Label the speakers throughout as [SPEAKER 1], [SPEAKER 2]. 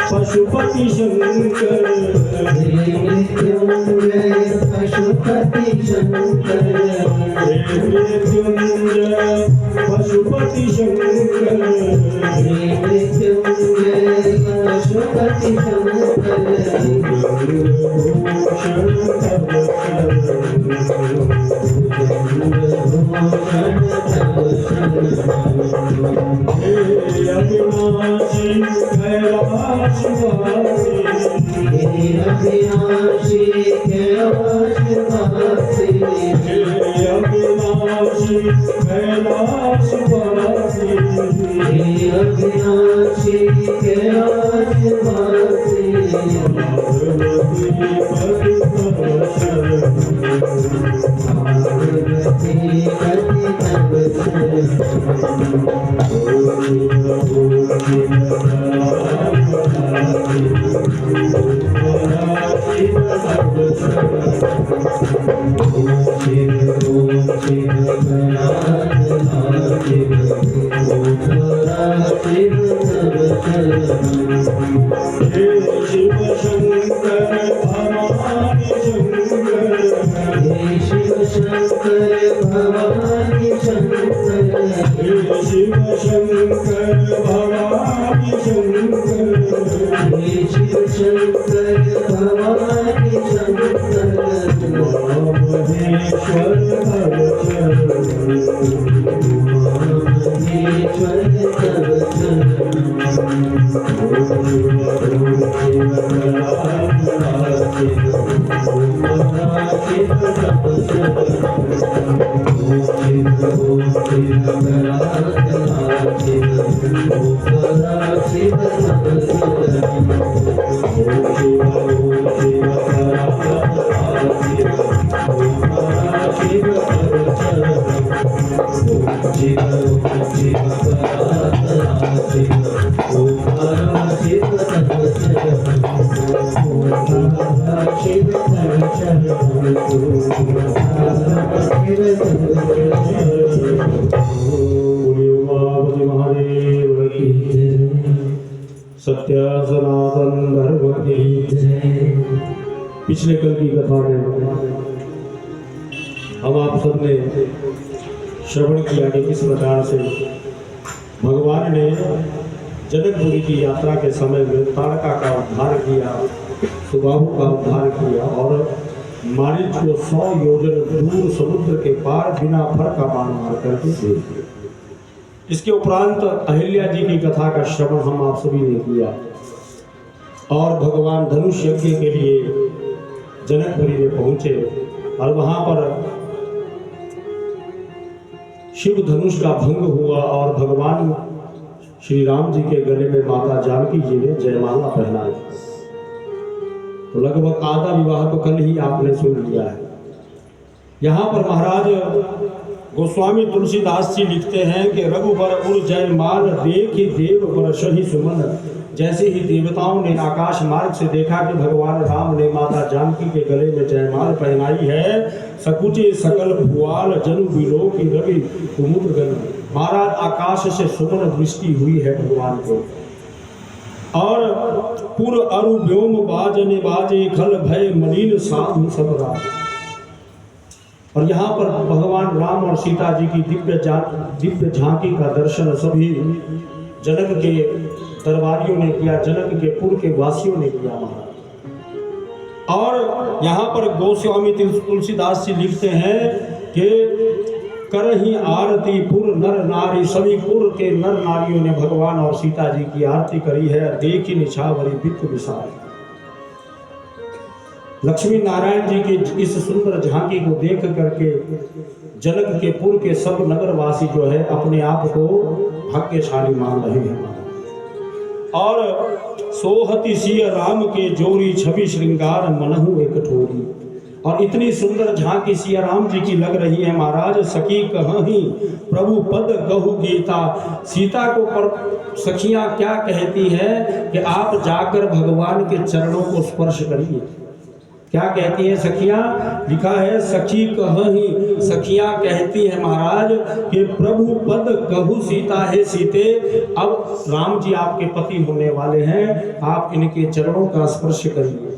[SPEAKER 1] पशुपति शंकर पशुपति शंकर पशुपति शंकर पशुपति अविनाशी कैलाशवासी अविनाशी कैलाशवासी अविनाशी कैलाशवासी अविनाशी कैलाशवासी शिव शंकर भवानी शंकर शिव शंकर भवानी शंकर शिव शंकर भवानी शंकर शिव शंकर भवानी शंकर महेश्वर सत्य सनातन धर्म की। पिछले कल की कथा में हम आप सबने श्रवण किया कि किस प्रकार से भगवान ने जनकपुरी की यात्रा के समय में तारका का उद्धार किया, सुबाहु का उद्धार किया और मारीच को 100 योजन दूर समुद्र के पार बिना फर का बाण मार करके दे दिया। इसके उपरांत अहिल्या जी की कथा का श्रवण हम आप सभी ने किया और भगवान धनुष यज्ञ के लिए जनकपुरी में पहुंचे और वहां पर शिव धनुष का भंग हुआ और भगवान श्री राम जी के गले में माता जानकी जी ने जयमाला पहनाई। तो लगभग आधा विवाह तो कल ही आपने सुन लिया है। यहाँ पर महाराज गोस्वामी तुलसीदास जी लिखते हैं कि रघुबर उर जयमाल देखि देव बरसहि सुमन। जैसे ही देवताओं ने आकाश मार्ग से देखा कि भगवान राम ने माता जानकी के गले में जयमाल पहनाई है, सकुचे सकल भुआल जनु बिलो की रवि कुमुद गण। महाराज आकाश से सुमन दृष्टि हुई है भगवान को और पुर अरु व्योम बाजने बाजे खल भय मलिन साधु सब राज। और यहाँ पर भगवान राम और सीता जी की दिव्य झांकी का दर्शन सभी जनक के दरबारियों ने किया, जनक के पुर के वासियों ने किया महाराज। और यहाँ पर गोस्वामी तुलसीदास जी लिखते हैं कि करही आरती पुर नर नारी, सभी पुर के नर नारियों ने भगवान और सीता जी की आरती करी है। देखी निछावरी वित्त विशाल। लक्ष्मी नारायण जी की इस सुंदर झांकी को देख करके जनक के पुर के सब नगरवासी जो है अपने आप को भाग्यशाली मान रहे हैं। और सोहति सिय राम के जोरी, छवि श्रृंगार मनहु एक ठोरी। और इतनी सुंदर झांकी सिया राम जी की लग रही है महाराज। सखी कहीं प्रभु पद कहु गीता। सीता को सखियां क्या कहती है कि आप जाकर भगवान के चरणों को स्पर्श करिए। क्या कहती है सखियां? लिखा है सखी कहीं, सखियां कहती है महाराज कि प्रभु पद कहु सीता है सीते। अब राम जी आपके पति होने वाले हैं, आप इनके चरणों का स्पर्श करिए।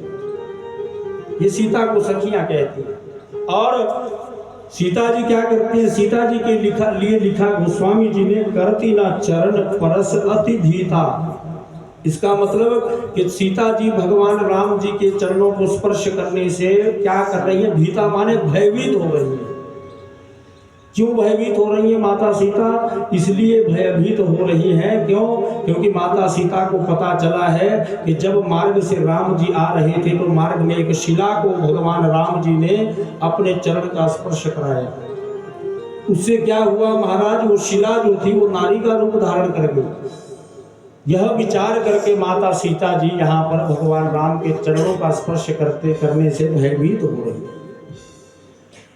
[SPEAKER 1] ये सीता को सखियां कहती हैं। और सीता जी क्या करती है? सीता जी के लिए लिखा गोस्वामी जी ने, करती ना चरण परस अति धीता। इसका मतलब कि सीता जी भगवान राम जी के चरणों को स्पर्श करने से क्या कर रही है? भीता माने भयभीत हो रही है। क्यों भयभीत हो रही है माता सीता? इसलिए भयभीत हो रही है क्यों? क्योंकि माता सीता को पता चला है कि जब मार्ग से राम जी आ रहे थे तो मार्ग में एक शिला को भगवान राम जी ने अपने चरण का स्पर्श कराया। उससे क्या हुआ महाराज? वो शिला जो थी वो नारी का रूप धारण कर गई। यह विचार करके माता सीता जी यहाँ पर भगवान राम के चरणों का स्पर्श करने से भयभीत हो रही है।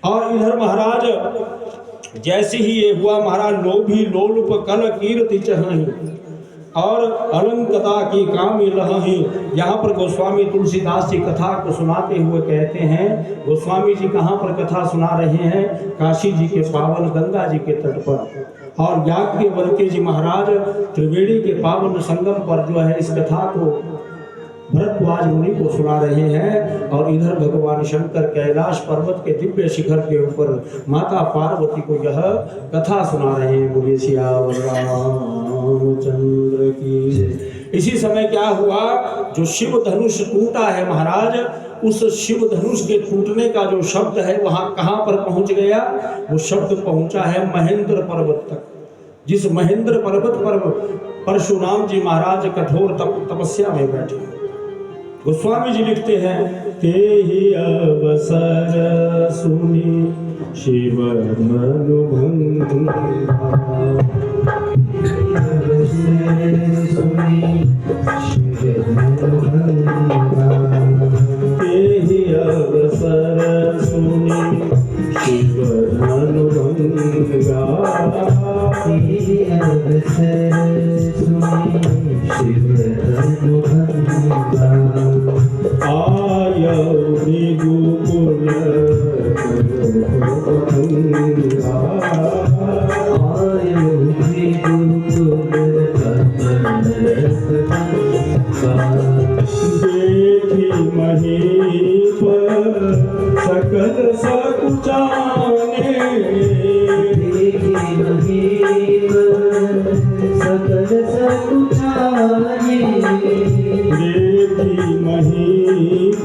[SPEAKER 1] और इधर महाराज जैसे ही ये हुआ महाराज, लोभी लोलुप कल कीर्ति चहहि और अलंकता की कामी लहहि। यहाँ पर गोस्वामी तुलसीदास जी कथा को सुनाते हुए कहते हैं, गोस्वामी जी कहाँ पर कथा सुना रहे हैं? काशी जी के पावन गंगा जी के तट पर। और याज्ञवल्क्य जी महाराज त्रिवेणी के पावन संगम पर जो है इस कथा को भरद्वाज मुनि को सुना रहे हैं। और इधर भगवान शंकर कैलाश पर्वत के दिव्य शिखर के ऊपर माता पार्वती को यह कथा सुना रहे हैं। बोलिए सियावर रामचंद्र की। इसी समय क्या हुआ? जो शिव धनुष टूटा है महाराज, उस शिव धनुष के टूटने का जो शब्द है वहां कहां पर पहुंच गया? वो शब्द पहुंचा है महेंद्र पर्वत तक। जिस महेंद्र पर्वत पर परशुराम जी महाराज कठोर तपस्या में बैठे। गोस्वामी जी लिखते हैं, तेहि अवसर सुनी शिव धनु भंगा। तेहि अवसर सुनी शिव धनु भंगा। तेहि अवसर सुनी शिव धनु भंगा। आयो मृगुकुल भंगा। आयो मृगुकुल देखी महीप सकल सकुचाने। देखी महीप सकल सकुचाने। देखी महीप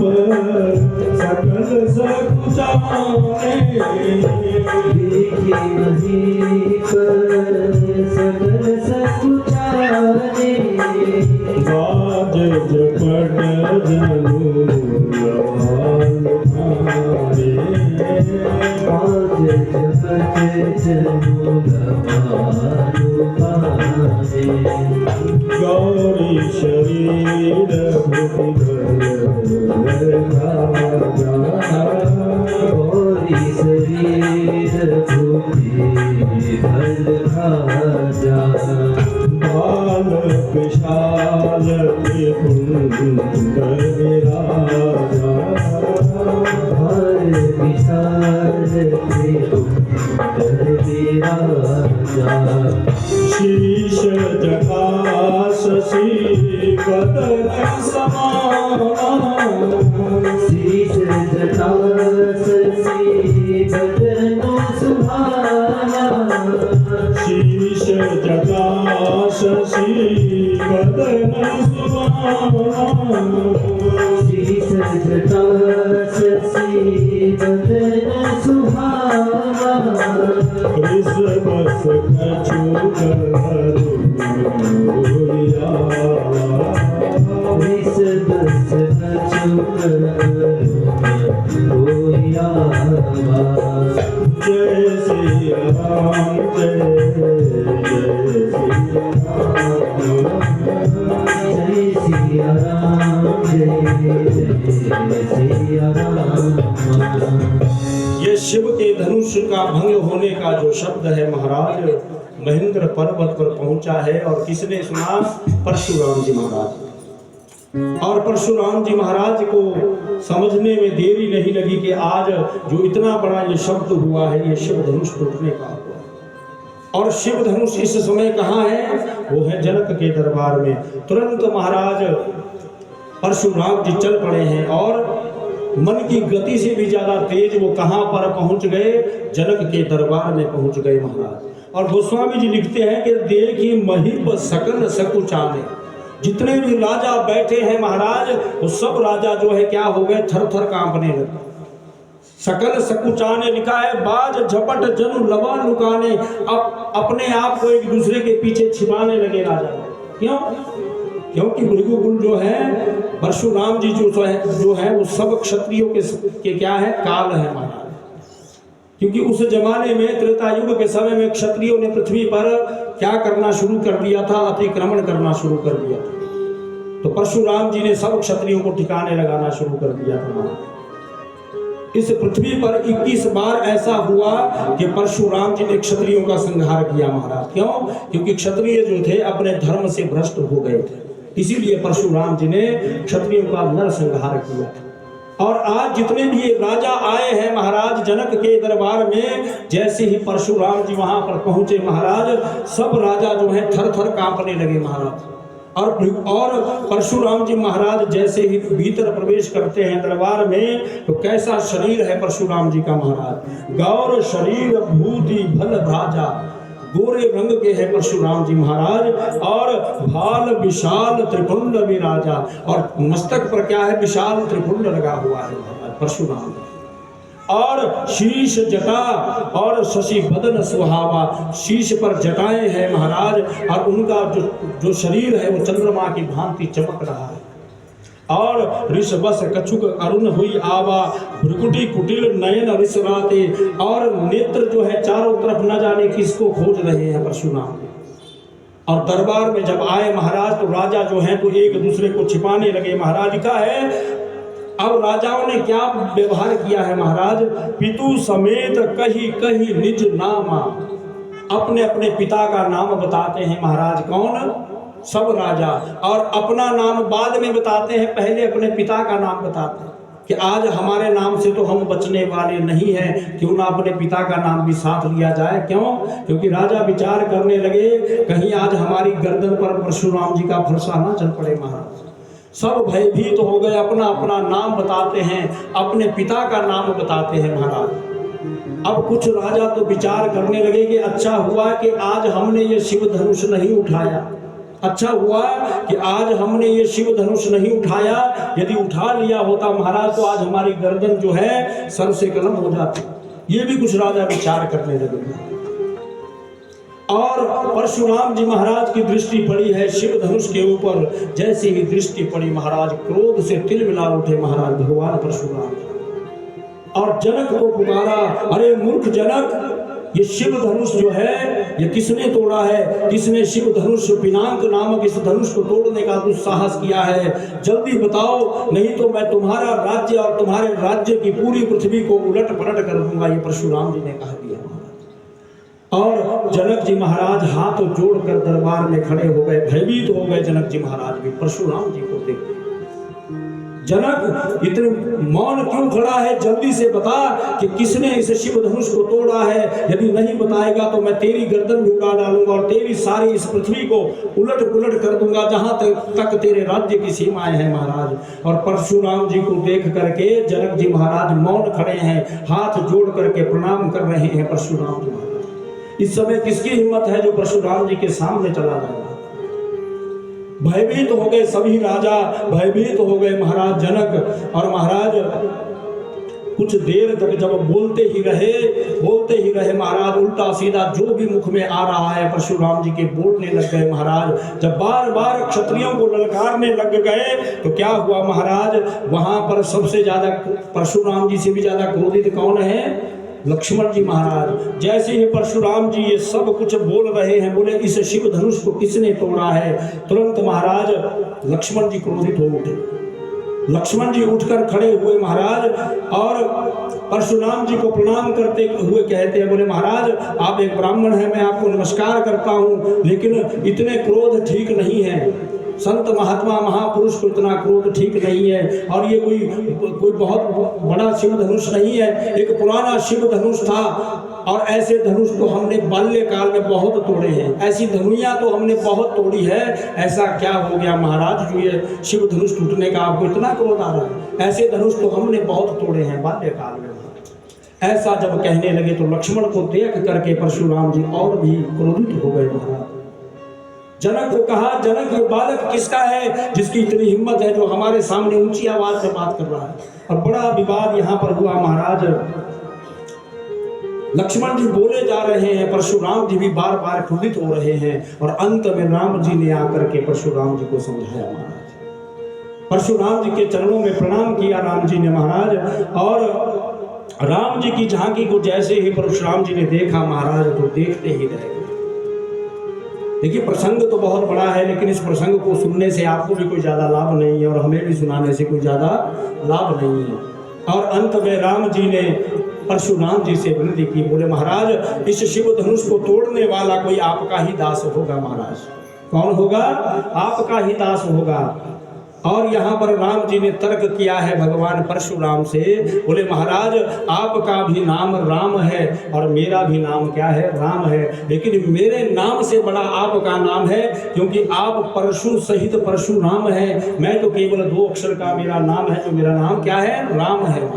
[SPEAKER 1] सकल सकुचाने। देखी महीप सकल सकुचाने। बाज जपट जनु लवाल भारे। बाज जपट जनु लवाल भारे। गौरी शरीर भुवि राजा। गौरी शरीर भुवि राजा। बाल विशाल कुंदर विराजा। बाल विशाल कुंदर विराजा। शीश जटा शशि बदन समाना। शीश जटा शशि बदन सुभाना। शीश जटा शशि बदन सुभाना। शीश जटा शशि बदन सुभाना। बस कछु करोया
[SPEAKER 2] बस कछु करोया
[SPEAKER 1] जय श्री राम जय
[SPEAKER 2] सिया राम जय सिया राम।
[SPEAKER 1] ये शिव के धनुष का भंग होने का जो शब्द है महाराज महेंद्र पर्वत पर पहुंचा है। और किसने सुना? परशुराम जी महाराज। और परशुराम जी महाराज को समझने में देरी नहीं लगी कि आज जो इतना बड़ा ये शब्द हुआ है ये शिव धनुष टूटने का हुआ। और शिव धनुष इस समय कहाँ है? वो है जनक के दरबार में। तुरंत महाराज परशुराम जी चल पड़े हैं और मन की गति से भी ज्यादा तेज वो कहाँ पर पहुंच गए? जनक के दरबार में पहुंच गए महाराज। और गोस्वामी जी लिखते हैं कि देखी महीप सकल सकुचाने, जितने भी राजा बैठे हैं महाराज वो सब राजा जो है क्या हो गए? थर थर कांपने लगे। सकल सकुचाने लिखा है बाज झपट जनु लवा लुकाने, अब अपने आप को एक दूसरे के पीछे छिपाने लगे राजा। क्यों? क्योंकि भृगुकुल जो है परशुराम जी जो है वो सब क्षत्रियों के क्या है? काल है महाराज। क्योंकि उस जमाने में त्रेता युग के समय में क्षत्रियों ने पृथ्वी पर क्या करना शुरू कर दिया था? अतिक्रमण करना शुरू कर दिया था। तो परशुराम जी ने सब क्षत्रियों को ठिकाने लगाना शुरू कर दिया था महाराज। इस पृथ्वी पर 21 बार ऐसा हुआ कि परशुराम जी ने क्षत्रियों का संहार किया महाराज। क्यों? क्योंकि क्षत्रिय जो थे अपने धर्म से भ्रष्ट हो गए थे, इसीलिए परशुराम जी ने क्षत्रियों का नरसंहार किया। और आज जितने भी राजा आए हैं महाराज जनक के दरबार में, जैसे ही परशुराम जी वहां पर पहुंचे महाराज, सब राजा जो है थर थर कांपने लगे महाराज। और परशुराम जी महाराज जैसे ही भीतर प्रवेश करते हैं दरबार में, तो कैसा शरीर है परशुराम जी का महाराज। गौर शरीर भूति भल भाजा, गोरे रंग के हैं परशुराम जी महाराज। और भाल विशाल त्रिपुंड विराजा, और मस्तक पर क्या है? विशाल त्रिपुंड लगा हुआ है परशुराम। और शीश जटा और शशि बदन सुहावा, शीश पर जटाएं हैं महाराज। और उनका जो शरीर है वो चंद्रमा की भांति चमक रहा है। और ऋषभस कछुक अरुण हुई आवा, भ्रुकुटी कुटिल नयन ऋषराते, और नेत्र जो है चारों तरफ न जाने किसको खोज रहे हैं परशुराम। और दरबार में जब आए महाराज तो राजा जो हैं तो एक दूसरे को छिपाने लगे महाराज। का है अब राजाओं ने क्या व्यवहार किया है महाराज? पितु समेत कही कही निज नामा, अपने अपने पिता का नाम बताते हैं महाराज। कौन? सब राजा। और अपना नाम बाद में बताते हैं, पहले अपने पिता का नाम बताते हैं कि आज हमारे नाम से तो हम बचने वाले नहीं हैं, क्यों ना अपने पिता का नाम भी साथ लिया जाए। क्यों? क्योंकि राजा विचार करने लगे कहीं आज हमारी गर्दन पर परशुराम जी का फरसा ना चल पड़े महाराज। सब भयभीत तो हो गए, अपना अपना नाम बताते हैं, अपने पिता का नाम बताते हैं महाराज। अब कुछ राजा तो विचार करने लगे कि अच्छा हुआ कि आज हमने ये शिव धनुष नहीं उठाया, अच्छा हुआ कि आज हमने ये शिव धनुष नहीं उठाया। यदि उठा लिया होता महाराज तो आज हमारी गर्दन जो है सर से कलम हो जाती। ये भी कुछ राजा विचार करने लगे। और परशुराम जी महाराज की दृष्टि पड़ी है शिव धनुष के ऊपर। जैसे ही दृष्टि पड़ी महाराज क्रोध से तिलमिला उठे महाराज भगवान परशुराम। और जनक को पुकारा, अरे मूर्ख जनक, ये शिव धनुष जो है ये किसने तोड़ा है? किसने शिव धनुष पिनाक नामक इस धनुष को तोड़ने का दुस्साहस किया है? जल्दी बताओ, नहीं तो मैं तुम्हारा राज्य और तुम्हारे राज्य की पूरी पृथ्वी को उलट पलट कर दूंगा। ये परशुराम जी ने कह दिया। और जनक जी महाराज हाथ जोड़कर दरबार में खड़े हो गए, भयभीत हो गए जनक जी महाराज भी परशुराम जी को देख। जनक इतने मौन क्यों खड़ा है? जल्दी से बता कि किसने इस शिव धनुष को तोड़ा है। यदि नहीं बताएगा तो मैं तेरी गर्दन भी उड़ा डालूंगा और तेरी सारी इस पृथ्वी को उलट पुलट कर दूंगा जहां तक तेरे राज्य की सीमाएं हैं महाराज। और परशुराम जी को देख करके जनक जी महाराज मौन खड़े हैं, हाथ जोड़ करके प्रणाम कर रहे हैं परशुराम जी महाराज। इस समय किसकी हिम्मत है जो परशुराम जी के सामने चला जाएगा? भयभीत हो गए सभी राजा, भयभीत हो गए महाराज जनक। और महाराज कुछ देर तक जब बोलते ही रहे महाराज, उल्टा सीधा जो भी मुख में आ रहा है परशुराम जी के बोलने लग गए महाराज। जब बार बार क्षत्रियों को ललकारने लग गए तो क्या हुआ महाराज, वहां पर सबसे ज्यादा परशुराम जी से भी ज्यादा क्रोधित कौन है? लक्ष्मण जी महाराज। जैसे ही परशुराम जी ये सब कुछ बोल रहे हैं, बोले इस शिव धनुष को किसने तोड़ा है, तुरंत महाराज लक्ष्मण जी क्रोधित हो उठे। लक्ष्मण जी उठकर खड़े हुए महाराज और परशुराम जी को प्रणाम करते हुए कहते हैं, बोले महाराज आप एक ब्राह्मण हैं, मैं आपको नमस्कार करता हूं, लेकिन इतने क्रोध ठीक नहीं है। संत महात्मा महापुरुष को इतना क्रोध ठीक नहीं है। और ये कोई बहुत बड़ा शिव धनुष नहीं है, एक पुराना शिव धनुष था और ऐसे धनुष तो हमने बाल्यकाल में बहुत तोड़े हैं, ऐसी धनुइयां तो हमने बहुत तोड़ी है। ऐसा क्या हो गया महाराज जो ये शिव धनुष टूटने का आपको इतना क्रोध आ रहा है? ऐसे धनुष तो हमने बहुत तोड़े हैं बाल्यकाल में। ऐसा जब कहने लगे तो लक्ष्मण को देख करके परशुराम जी और भी क्रोधित हो गए महाराज। जनक को कहा, जनक ये बालक किसका है जिसकी इतनी हिम्मत है जो हमारे सामने ऊंची आवाज में बात कर रहा है? और बड़ा विवाद यहाँ पर हुआ महाराज। लक्ष्मण जी बोले जा रहे हैं, परशुराम जी भी बार बार क्रोधित हो रहे हैं और अंत में राम जी ने आकर के परशुराम जी को समझाया महाराज। परशुराम जी के चरणों में प्रणाम किया राम जी ने महाराज। और राम जी की झांकी को जैसे ही परशुराम जी ने देखा महाराज तो देखते ही रह गए। देखिए प्रसंग तो बहुत बड़ा है, लेकिन इस प्रसंग को सुनने से आपको भी कोई ज्यादा लाभ नहीं है और हमें भी सुनाने से कोई ज्यादा लाभ नहीं है। और अंत में राम जी ने परशुराम जी से विनती की, बोले महाराज इस शिव धनुष को तोड़ने वाला कोई आपका ही दास होगा महाराज। कौन होगा? आपका ही दास होगा। और यहाँ पर राम जी ने तर्क किया है भगवान परशुराम से, बोले महाराज आपका भी नाम राम है और मेरा भी नाम क्या है? राम है, लेकिन मेरे नाम से बड़ा आपका नाम है, क्योंकि आप परशु सहित परशुराम है। मैं तो केवल 2 अक्षर का मेरा नाम है, जो मेरा नाम क्या है? राम है।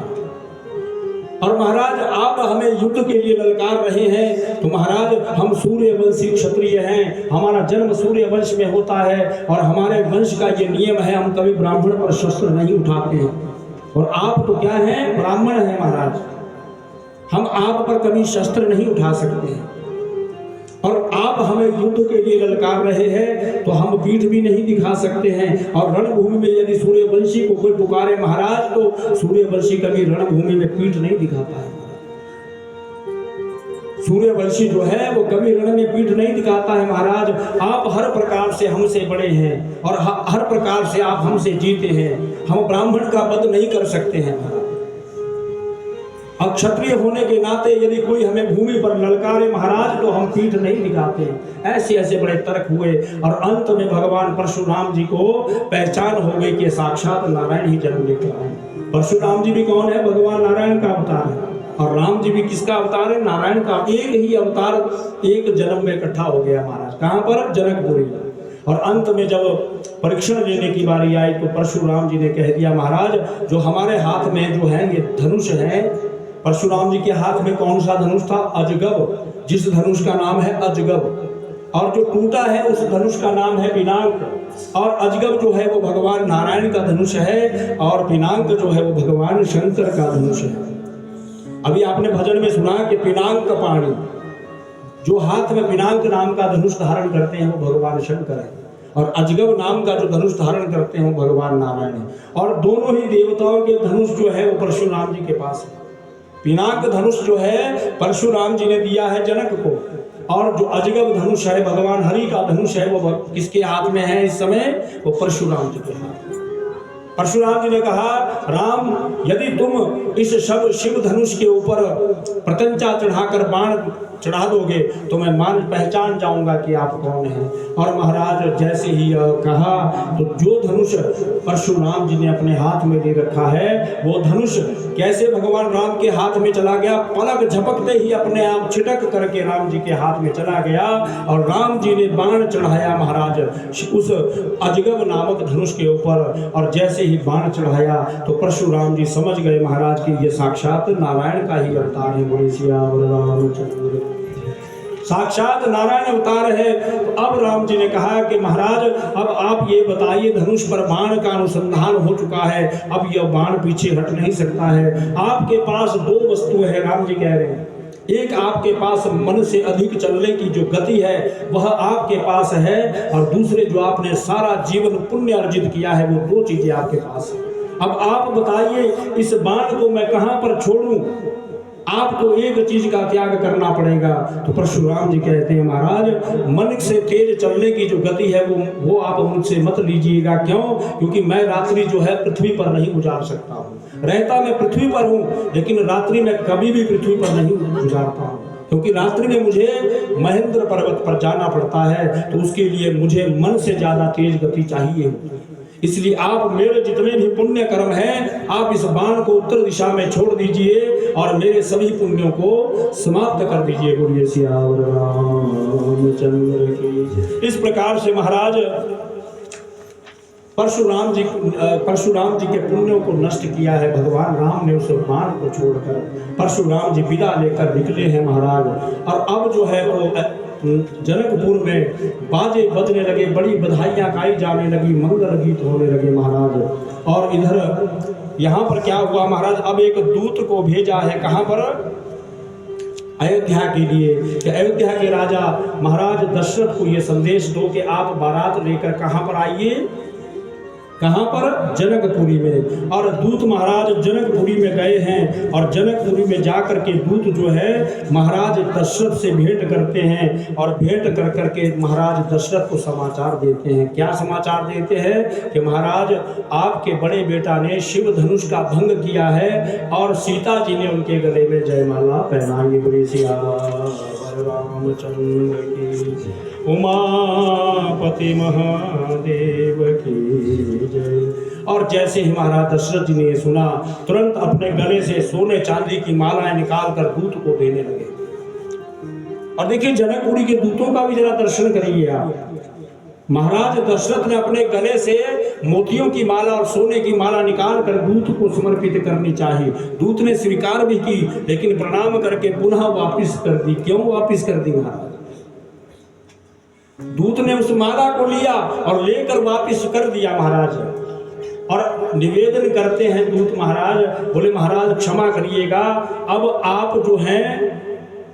[SPEAKER 1] और महाराज आप हमें युद्ध के लिए ललकार रहे हैं, तो महाराज हम सूर्यवंशी क्षत्रिय हैं, हमारा जन्म सूर्यवंश में होता है और हमारे वंश का ये नियम है, हम कभी ब्राह्मण पर शस्त्र नहीं उठाते हैं। और आप तो क्या हैं? ब्राह्मण हैं महाराज, हम आप पर कभी शस्त्र नहीं उठा सकते हैं। और आप हमें युद्ध के लिए ललकार रहे हैं तो हम पीठ भी नहीं दिखा सकते हैं। और रणभूमि में यदि सूर्यवंशी को कोई पुकारे महाराज तो सूर्यवंशी कभी रणभूमि में पीठ नहीं दिखाता है। सूर्यवंशी जो है वो कभी रण में पीठ नहीं दिखाता है महाराज। आप हर प्रकार से हमसे बड़े हैं और हर प्रकार से आप हमसे जीते हैं, हम ब्राह्मण का वध नहीं कर सकते हैं महाराज। और क्षत्रिय होने के नाते यदि कोई हमें भूमि पर ललकारे महाराज तो हम पीठ नहीं दिखाते। ऐसे ऐसे बड़े तर्क हुए और अंत में भगवान परशुराम जी को पहचान हो गई कि साक्षात नारायण ही जन्म लेकर आए। परशुराम जी भी कौन है? भगवान नारायण का अवतार है। और राम जी भी किसका अवतार है? नारायण का। एक ही अवतार एक जन्म में इकट्ठा हो गया महाराज। कहाँ पर? जनकपुरी। और अंत में जब परीक्षण लेने की बारी आई तो परशुराम जी ने कह दिया महाराज जो हमारे हाथ में जो है ये धनुष है। परशुराम जी के हाथ में कौन सा धनुष था? अजगब, जिस धनुष का नाम है अजगब। और जो टूटा है उस धनुष का नाम है पिनाक। और अजगब जो है वो भगवान नारायण का धनुष है और पिनाक जो है वो भगवान शंकर का धनुष है। अभी आपने भजन में सुना कि पिनाक पाणी, जो हाथ में पिनाक नाम का धनुष धारण करते हैं वो भगवान शंकर है और अजगब नाम का जो धनुष धारण करते हैं वो भगवान नारायण है। और दोनों ही देवताओं के धनुष जो है वो परशुराम जी के पास है। पिनाक धनुष जो है परशुराम जी ने दिया है जनक को और जो अजगब धनुष है भगवान हरि का धनुष है वो किसके हाथ में है इस समय? वो परशुराम जी के हाथ में। परशुराम जी ने कहा राम यदि तुम इस शिव धनुष के ऊपर प्रत्यंचा चढ़ाकर बाण चढ़ा दोगे तो मैं पहचान जाऊंगा कि आप कौन हैं। और महाराज जैसे ही कहा तो जो धनुष परशुराम जी ने अपने हाथ में ले रखा है वो धनुष कैसे भगवान राम के हाथ में चला गया, पलक झपकते ही अपने आप छिटक करके राम जी के हाथ में चला गया और राम जी ने बाण चढ़ाया महाराज उस अजगब नामक धनुष के ऊपर। और जैसे ही बाण चढ़ाया तो परशुराम जी समझ गए महाराज कि ये साक्षात नारायण का ही अवतार है। बोले सियावर रामचंद्र साक्षात नारायण अवतार है। तो अब राम जी ने कहा कि महाराज अब आप ये बताइए, धनुष पर बाण का अनुसंधान हो चुका है, अब यह बाण पीछे हट नहीं सकता है। आपके पास दो वस्तु है, राम जी कह रहे हैं। एक आपके पास मन से अधिक चलने की जो गति है वह आपके पास है, और दूसरे जो आपने सारा जीवन पुण्य अर्जित किया है वो दो चीजें आपके पास है। अब आप बताइए इस बाण को मैं कहां पर छोड़ूं? आपको एक चीज का त्याग करना पड़ेगा। तो परशुराम जी कहते हैं महाराज मन से तेज चलने की जो गति है वो आप मुझसे मत लीजिएगा। क्यों? क्योंकि मैं रात्रि जो है पृथ्वी पर नहीं गुजार सकता हूँ। रहता मैं पृथ्वी पर हूँ, लेकिन रात्रि में कभी भी पृथ्वी पर नहीं गुजारता हूँ, क्योंकि रात्रि में मुझे महेंद्र पर्वत पर जाना पड़ता है। तो उसके लिए मुझे मन से ज्यादा तेज गति चाहिए। इसलिए आप मेरे जितने भी पुण्य कर्म हैं आप इस बाण को उत्तर दिशा में छोड़ दीजिए और मेरे सभी पुण्यों को समाप्त कर दीजिए। बोलिए सियावर रामचंद्र की। इस प्रकार से महाराज परशुराम जी के पुण्यों को नष्ट किया है भगवान राम ने। उस बाण को छोड़कर परशुराम जी विदा लेकर निकले हैं महाराज। और अब जो है वो जनकपुर में बाजे बजने लगे, बड़ी बधाइयां गाई जाने लगी, मंगल गीत होने लगे महाराज। और इधर यहाँ पर क्या हुआ महाराज, अब एक दूत को भेजा है कहाँ पर? अयोध्या के लिए, कि अयोध्या के राजा महाराज दशरथ को ये संदेश दो कि आप बारात लेकर कहाँ पर आइए। कहाँ पर? जनकपुरी में। और दूत महाराज जनकपुरी में गए हैं, और जनकपुरी में जाकर के दूत जो है महाराज दशरथ से भेंट करते हैं, और भेंट कर करके महाराज दशरथ को समाचार देते हैं। क्या समाचार देते हैं? कि महाराज आपके बड़े बेटा ने शिव धनुष का भंग किया है, और सीता जी ने उनके गले में जयमाला पहनाई। बोले सियावर रामचंद्र की। उमापति महादेव की जय। और जैसे ही महाराज दशरथ जी ने ये सुना, तुरंत अपने गले से सोने चांदी की मालाएं निकाल कर दूत को देने लगे। और देखिए जनकपुरी के दूतों का भी जरा दर्शन करिए आप। महाराज दशरथ ने अपने गले से मोतियों की माला और सोने की माला निकाल कर दूत को समर्पित करनी चाहिए। दूत ने स्वीकार भी की, लेकिन प्रणाम करके पुनः वापिस कर दी। क्यों वापिस कर दी महाराज? दूत ने उस माला को लिया और लेकर वापिस कर दिया महाराज। और निवेदन करते हैं दूत महाराज, बोले महाराज क्षमा करिएगा, अब आप जो हैं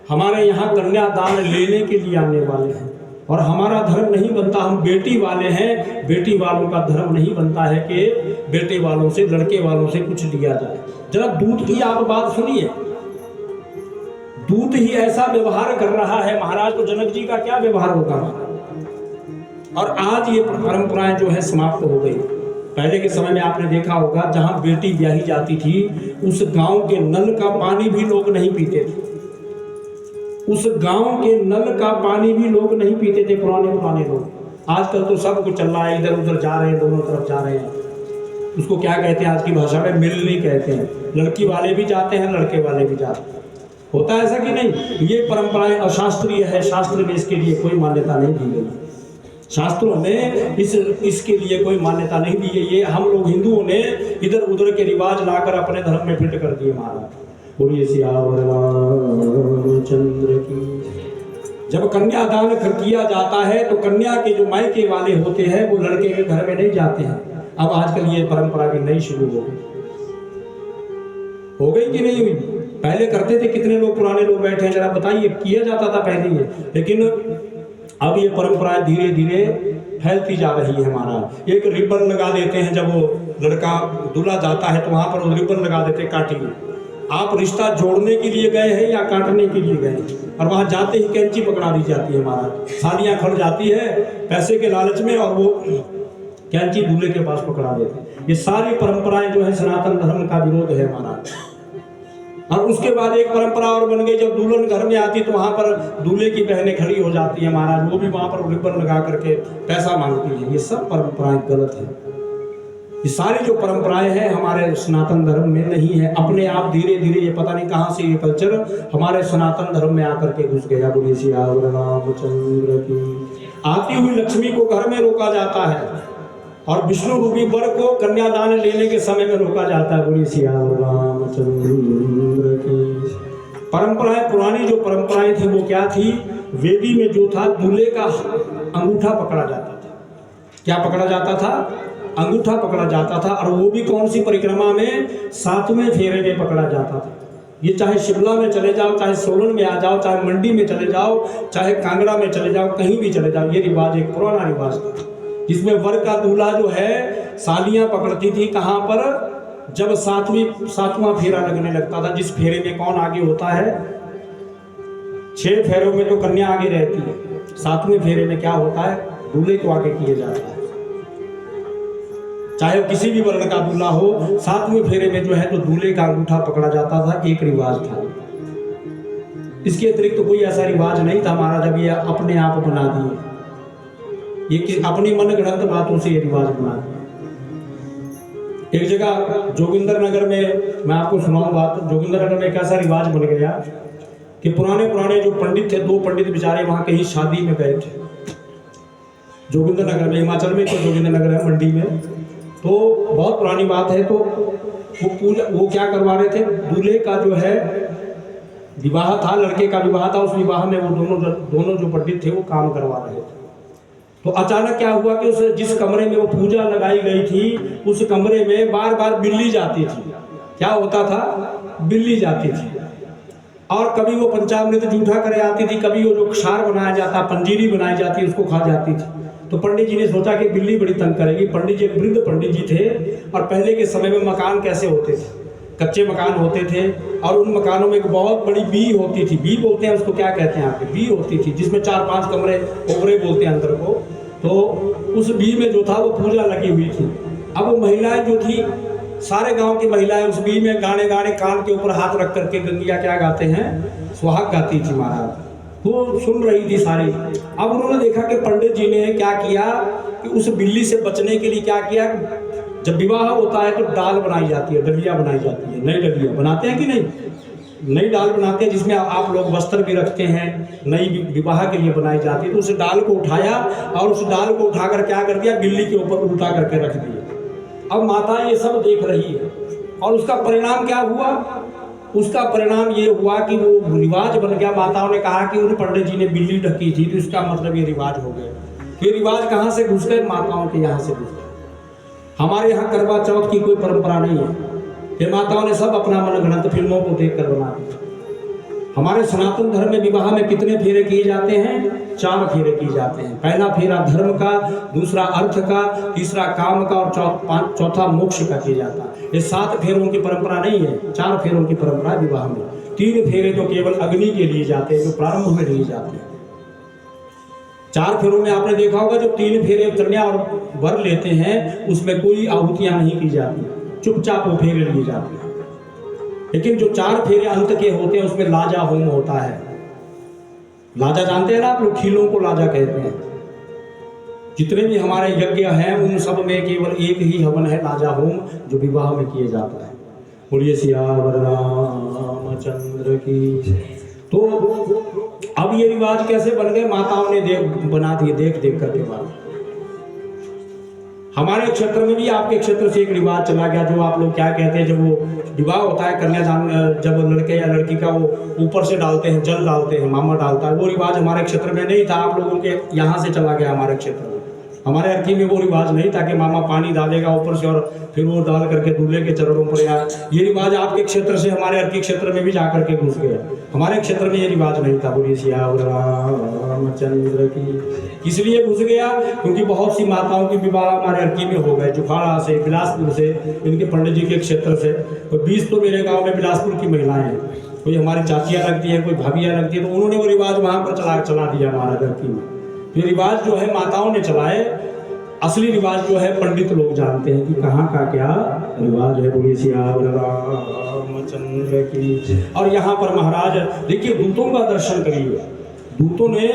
[SPEAKER 1] हमारे यहाँ कन्यादान लेने के लिए आने वाले हैं, और हमारा धर्म नहीं बनता, हम बेटी वाले हैं, बेटी वालों का धर्म नहीं बनता है कि बेटे वालों से लड़के वालों से कुछ लिया जाए। जरा दूत की आप बात सुनिए, दूत ही ऐसा व्यवहार कर रहा है महाराज, तो जनक जी का क्या व्यवहार होगा? और आज ये परंपराएं जो है समाप्त हो गई। पहले के समय में आपने देखा होगा जहां बेटी ब्याही जाती थी उस गांव के नल का पानी भी लोग नहीं पीते थे। उस गांव के नल का पानी भी लोग नहीं पीते थे पुराने लोग। आजकल तो सब कुछ चल रहा है, इधर उधर जा रहे हैं, दोनों तरफ जा रहे हैं। उसको क्या कहते हैं आज की भाषा में? मिलनी कहते हैं। लड़की वाले भी जाते हैं, लड़के वाले भी जाते हैं। होता है ऐसा कि नहीं? ये परंपराएं अशास्त्रीय है, शास्त्र में इसके लिए कोई मान्यता नहीं दी गई। शास्त्रों में इसके लिए कोई मान्यता नहीं दी है। ये हम लोग हिंदुओं ने इधर उधर के रिवाज लाकर अपने धर्म में फिट कर दिए महाराज। बोलिए सियावर रामचंद्र की। जब कन्यादान किया जाता है तो कन्या के जो मायके वाले होते हैं वो लड़के के घर में नहीं जाते हैं। अब आजकल ये परंपरा भी नई शुरू हो गई कि नहीं हुई? पहले करते थे कितने लोग, पुराने लोग बैठे हैं, जरा बताइए। किया जाता था पहले ये, लेकिन अब ये परंपराएं धीरे धीरे फैलती जा रही है महाराज। एक रिबन लगा देते हैं, जब वो लड़का दूल्हा जाता है तो वहां पर रिबन लगा देते हैं, काटिए। आप रिश्ता जोड़ने के लिए गए हैं या काटने के लिए गए? और वहां जाते ही कैंची पकड़ा दी जाती है महाराज। सालियां खड़ जाती है पैसे के लालच में, और वो कैंची दूल्हे के पास पकड़ा देते हैं। ये सारी परंपराएं जो है सनातन धर्म का विरोध है महाराज। और उसके बाद एक परंपरा और बन गई, जब दुल्हन घर में आती तो वहां पर दूल्हे की बहनें खड़ी हो जाती है महाराज, वो भी वहां पर रिबन लगा करके पैसा मांगती है। ये सब परंपराएं गलत है। ये सारी जो परंपराएं हैं हमारे सनातन धर्म में नहीं है। अपने आप धीरे धीरे ये पता नहीं कहां से ये कल्चर हमारे सनातन धर्म में आकर के घुस गया। बोलिए सियावर रामचंद्र की। आती हुई लक्ष्मी को घर में रोका जाता है, और विष्णु रूपी वर को कन्यादान लेने के समय में रोका जाता है। बोलिए सियावर रामचंद्र की। परंपराएं, पुरानी जो परंपराएं थी वो क्या थी? वेदी में जो था दूल्हे का अंगूठा पकड़ा जाता था। क्या पकड़ा जाता था? अंगूठा पकड़ा जाता था। और वो भी कौन सी परिक्रमा में? 7वें फेरे में पकड़ा जाता था। ये चाहे शिमला में चले जाओ, चाहे सोलन में आ जाओ, चाहे मंडी में चले जाओ, चाहे कांगड़ा में चले जाओ, कहीं भी चले जाओ, ये रिवाज एक पुराना रिवाज था, जिसमें वर का दूल्हा जो है सालियां पकड़ती थी। कहाँ पर? जब 7वां फेरा लगने लगता था, जिस फेरे में कौन आगे होता है? 6 फेरों में तो कन्या आगे रहती है, 7वें फेरे में क्या होता है? दूल्हे को आगे किए जाता है। चाहे किसी भी वर्ण का दूल्हा हो, 7वें फेरे में जो है तो दूल्हे का अंगूठा पकड़ा जाता था। एक रिवाज था। इसके अतिरिक्त तो कोई ऐसा रिवाज नहीं था हमारा, जब ये अपने आप बना दिए, ये अपनी मन गढ़ंत बातों से ये रिवाज बना दिए। एक जगह जोगिंदर नगर में, मैं आपको सुनाऊं बात, जोगिंदर नगर में एक ऐसा रिवाज बन गया कि पुराने जो पंडित थे, 2 पंडित बेचारे वहां कहीं शादी में गए थे जोगिंदर नगर में। हिमाचल में तो जोगिंदर नगर है, मंडी में, तो बहुत पुरानी बात है। तो वो क्या करवा रहे थे? दूल्हे का जो है विवाह था, लड़के का विवाह था। उस विवाह में वो दोनों जो पंडित थे वो काम करवा रहे थे। तो अचानक क्या हुआ कि उस जिस कमरे में वो पूजा लगाई गई थी, उस कमरे में बार बार बिल्ली जाती थी। क्या होता था? बिल्ली जाती थी। और कभी वो पंचामृत जूठा करे आती थी, कभी वो जो क्षार बनाया जाता, पंजीरी बनाई जाती, उसको खा जाती थी। तो पंडित जी ने सोचा कि बिल्ली बड़ी तंग करेगी। पंडित जी एक वृद्ध पंडित जी थे, और पहले के समय में मकान कैसे होते थे? कच्चे मकान होते थे, और उन मकानों में एक बहुत बड़ी बी होती थी। बी बोलते हैं उसको, क्या कहते हैं आपके? बी होती थी, जिसमें 4-5 कमरे, ओवरे बोलते हैं अंदर को। तो उस बी में जो था वो पूजा लगी हुई थी। अब वो महिलाएं जो थी, सारे गांव की महिलाएं उस बी में गाने कान के ऊपर हाथ रख करके गंगिया क्या गाते हैं? सुहाग गाती थी महाराज। वो सुन रही थी सारी। अब उन्होंने देखा कि पंडित जी ने क्या किया कि उस बिल्ली से बचने के लिए क्या किया, जब विवाह होता है तो डाल बनाई जाती है, डलिया बनाई जाती है, नई डलिया बनाते हैं कि नहीं? नई डाल बनाते हैं, जिसमें आप लोग वस्त्र भी रखते हैं, नई विवाह के लिए बनाई जाती है। तो उस डाल को उठाया, और उस डाल को उठाकर क्या कर दिया? बिल्ली के ऊपर उल्टा करके रख दिया। अब माता ये सब देख रही है, और उसका परिणाम क्या हुआ? उसका परिणाम ये हुआ कि वो रिवाज बन गया। माताओं ने कहा कि उन पंडित जी ने बिल्ली ढकी थी, तो इसका मतलब ये रिवाज हो गया। ये रिवाज कहाँ से घुस गए? माताओं के यहाँ से घुस गए। हमारे यहाँ करवा चौथ की कोई परंपरा नहीं है। ये माताओं ने सब अपना मनगढ़ंत फिल्मों को देखकर बना दिया। हमारे सनातन धर्म में विवाह में कितने फेरे किए जाते हैं? 4 फेरे किए जाते हैं। पहला फेरा धर्म का, दूसरा अर्थ का, तीसरा काम का, और चौथा मोक्ष का किया जाता है। ये 7 फेरों की परंपरा नहीं है, 4 फेरों की परंपरा है विवाह में। 3 फेरे तो केवल अग्नि के लिए जाते हैं, जो प्रारंभ में लिए जाते हैं। 4 फेरों में आपने देखा होगा, जो 3 फेरे कन्या और वर लेते हैं, उसमें कोई आहुतियां नहीं की जाती, चुपचाप वो फेरे लिए जाते हैं। लेकिन जो 4 फेरे अंत के होते हैं, उसमें लाजा होम होता है। लाजा जानते हैं ना आप लोग? खीलों को लाजा कहते हैं। जितने भी हमारे यज्ञ हैं, उन सब में केवल एक ही हवन है, लाजा होम, जो विवाह में किए जाता है। बोलिए सियावर रामचंद्र की। तो अब ये रिवाज कैसे बन गए? माताओं ने बना दिए, देख करके बात। हमारे क्षेत्र में भी, आपके क्षेत्र से एक रिवाज चला गया, जो आप लोग क्या कहते हैं, जब वो विवाह होता है, कन्यादान, जब लड़के या लड़की का वो ऊपर से डालते हैं, जल डालते हैं, मामा डालता है, वो रिवाज हमारे क्षेत्र में नहीं था। आप लोगों के यहाँ से चला गया हमारे क्षेत्र में। हमारे अर्की में वो रिवाज नहीं था कि मामा पानी डालेगा ऊपर से और फिर वो डाल करके दूल्हे के चरणों पर। या ये रिवाज आपके क्षेत्र से हमारे अर्की क्षेत्र में भी जा करके घुस गया। हमारे क्षेत्र में ये रिवाज नहीं था। बोलिए सियावर रामचंद्र की। इसलिए घुस गया क्योंकि बहुत सी माताओं की विवाह हमारे अर्की में हो गए, जुखाड़ा से, बिलासपुर से, इनके पंडित जी के क्षेत्र से। तो 20 तो मेरे गाँव में बिलासपुर की महिलाएं हैं, कोई हमारी चाचियाँ लगती हैं, कोई भाभियाँ लगती है। तो उन्होंने वो रिवाज वहाँ पर चला दिया हमारा अर्की में। ये रिवाज जो है माताओं ने चलाए, असली रिवाज जो है पंडित लोग जानते हैं कि कहाँ का क्या रिवाज है। बोलिए सियावर रामचंद्र की। और यहाँ पर महाराज देखिए, दूतों का दर्शन करिए। दूतों ने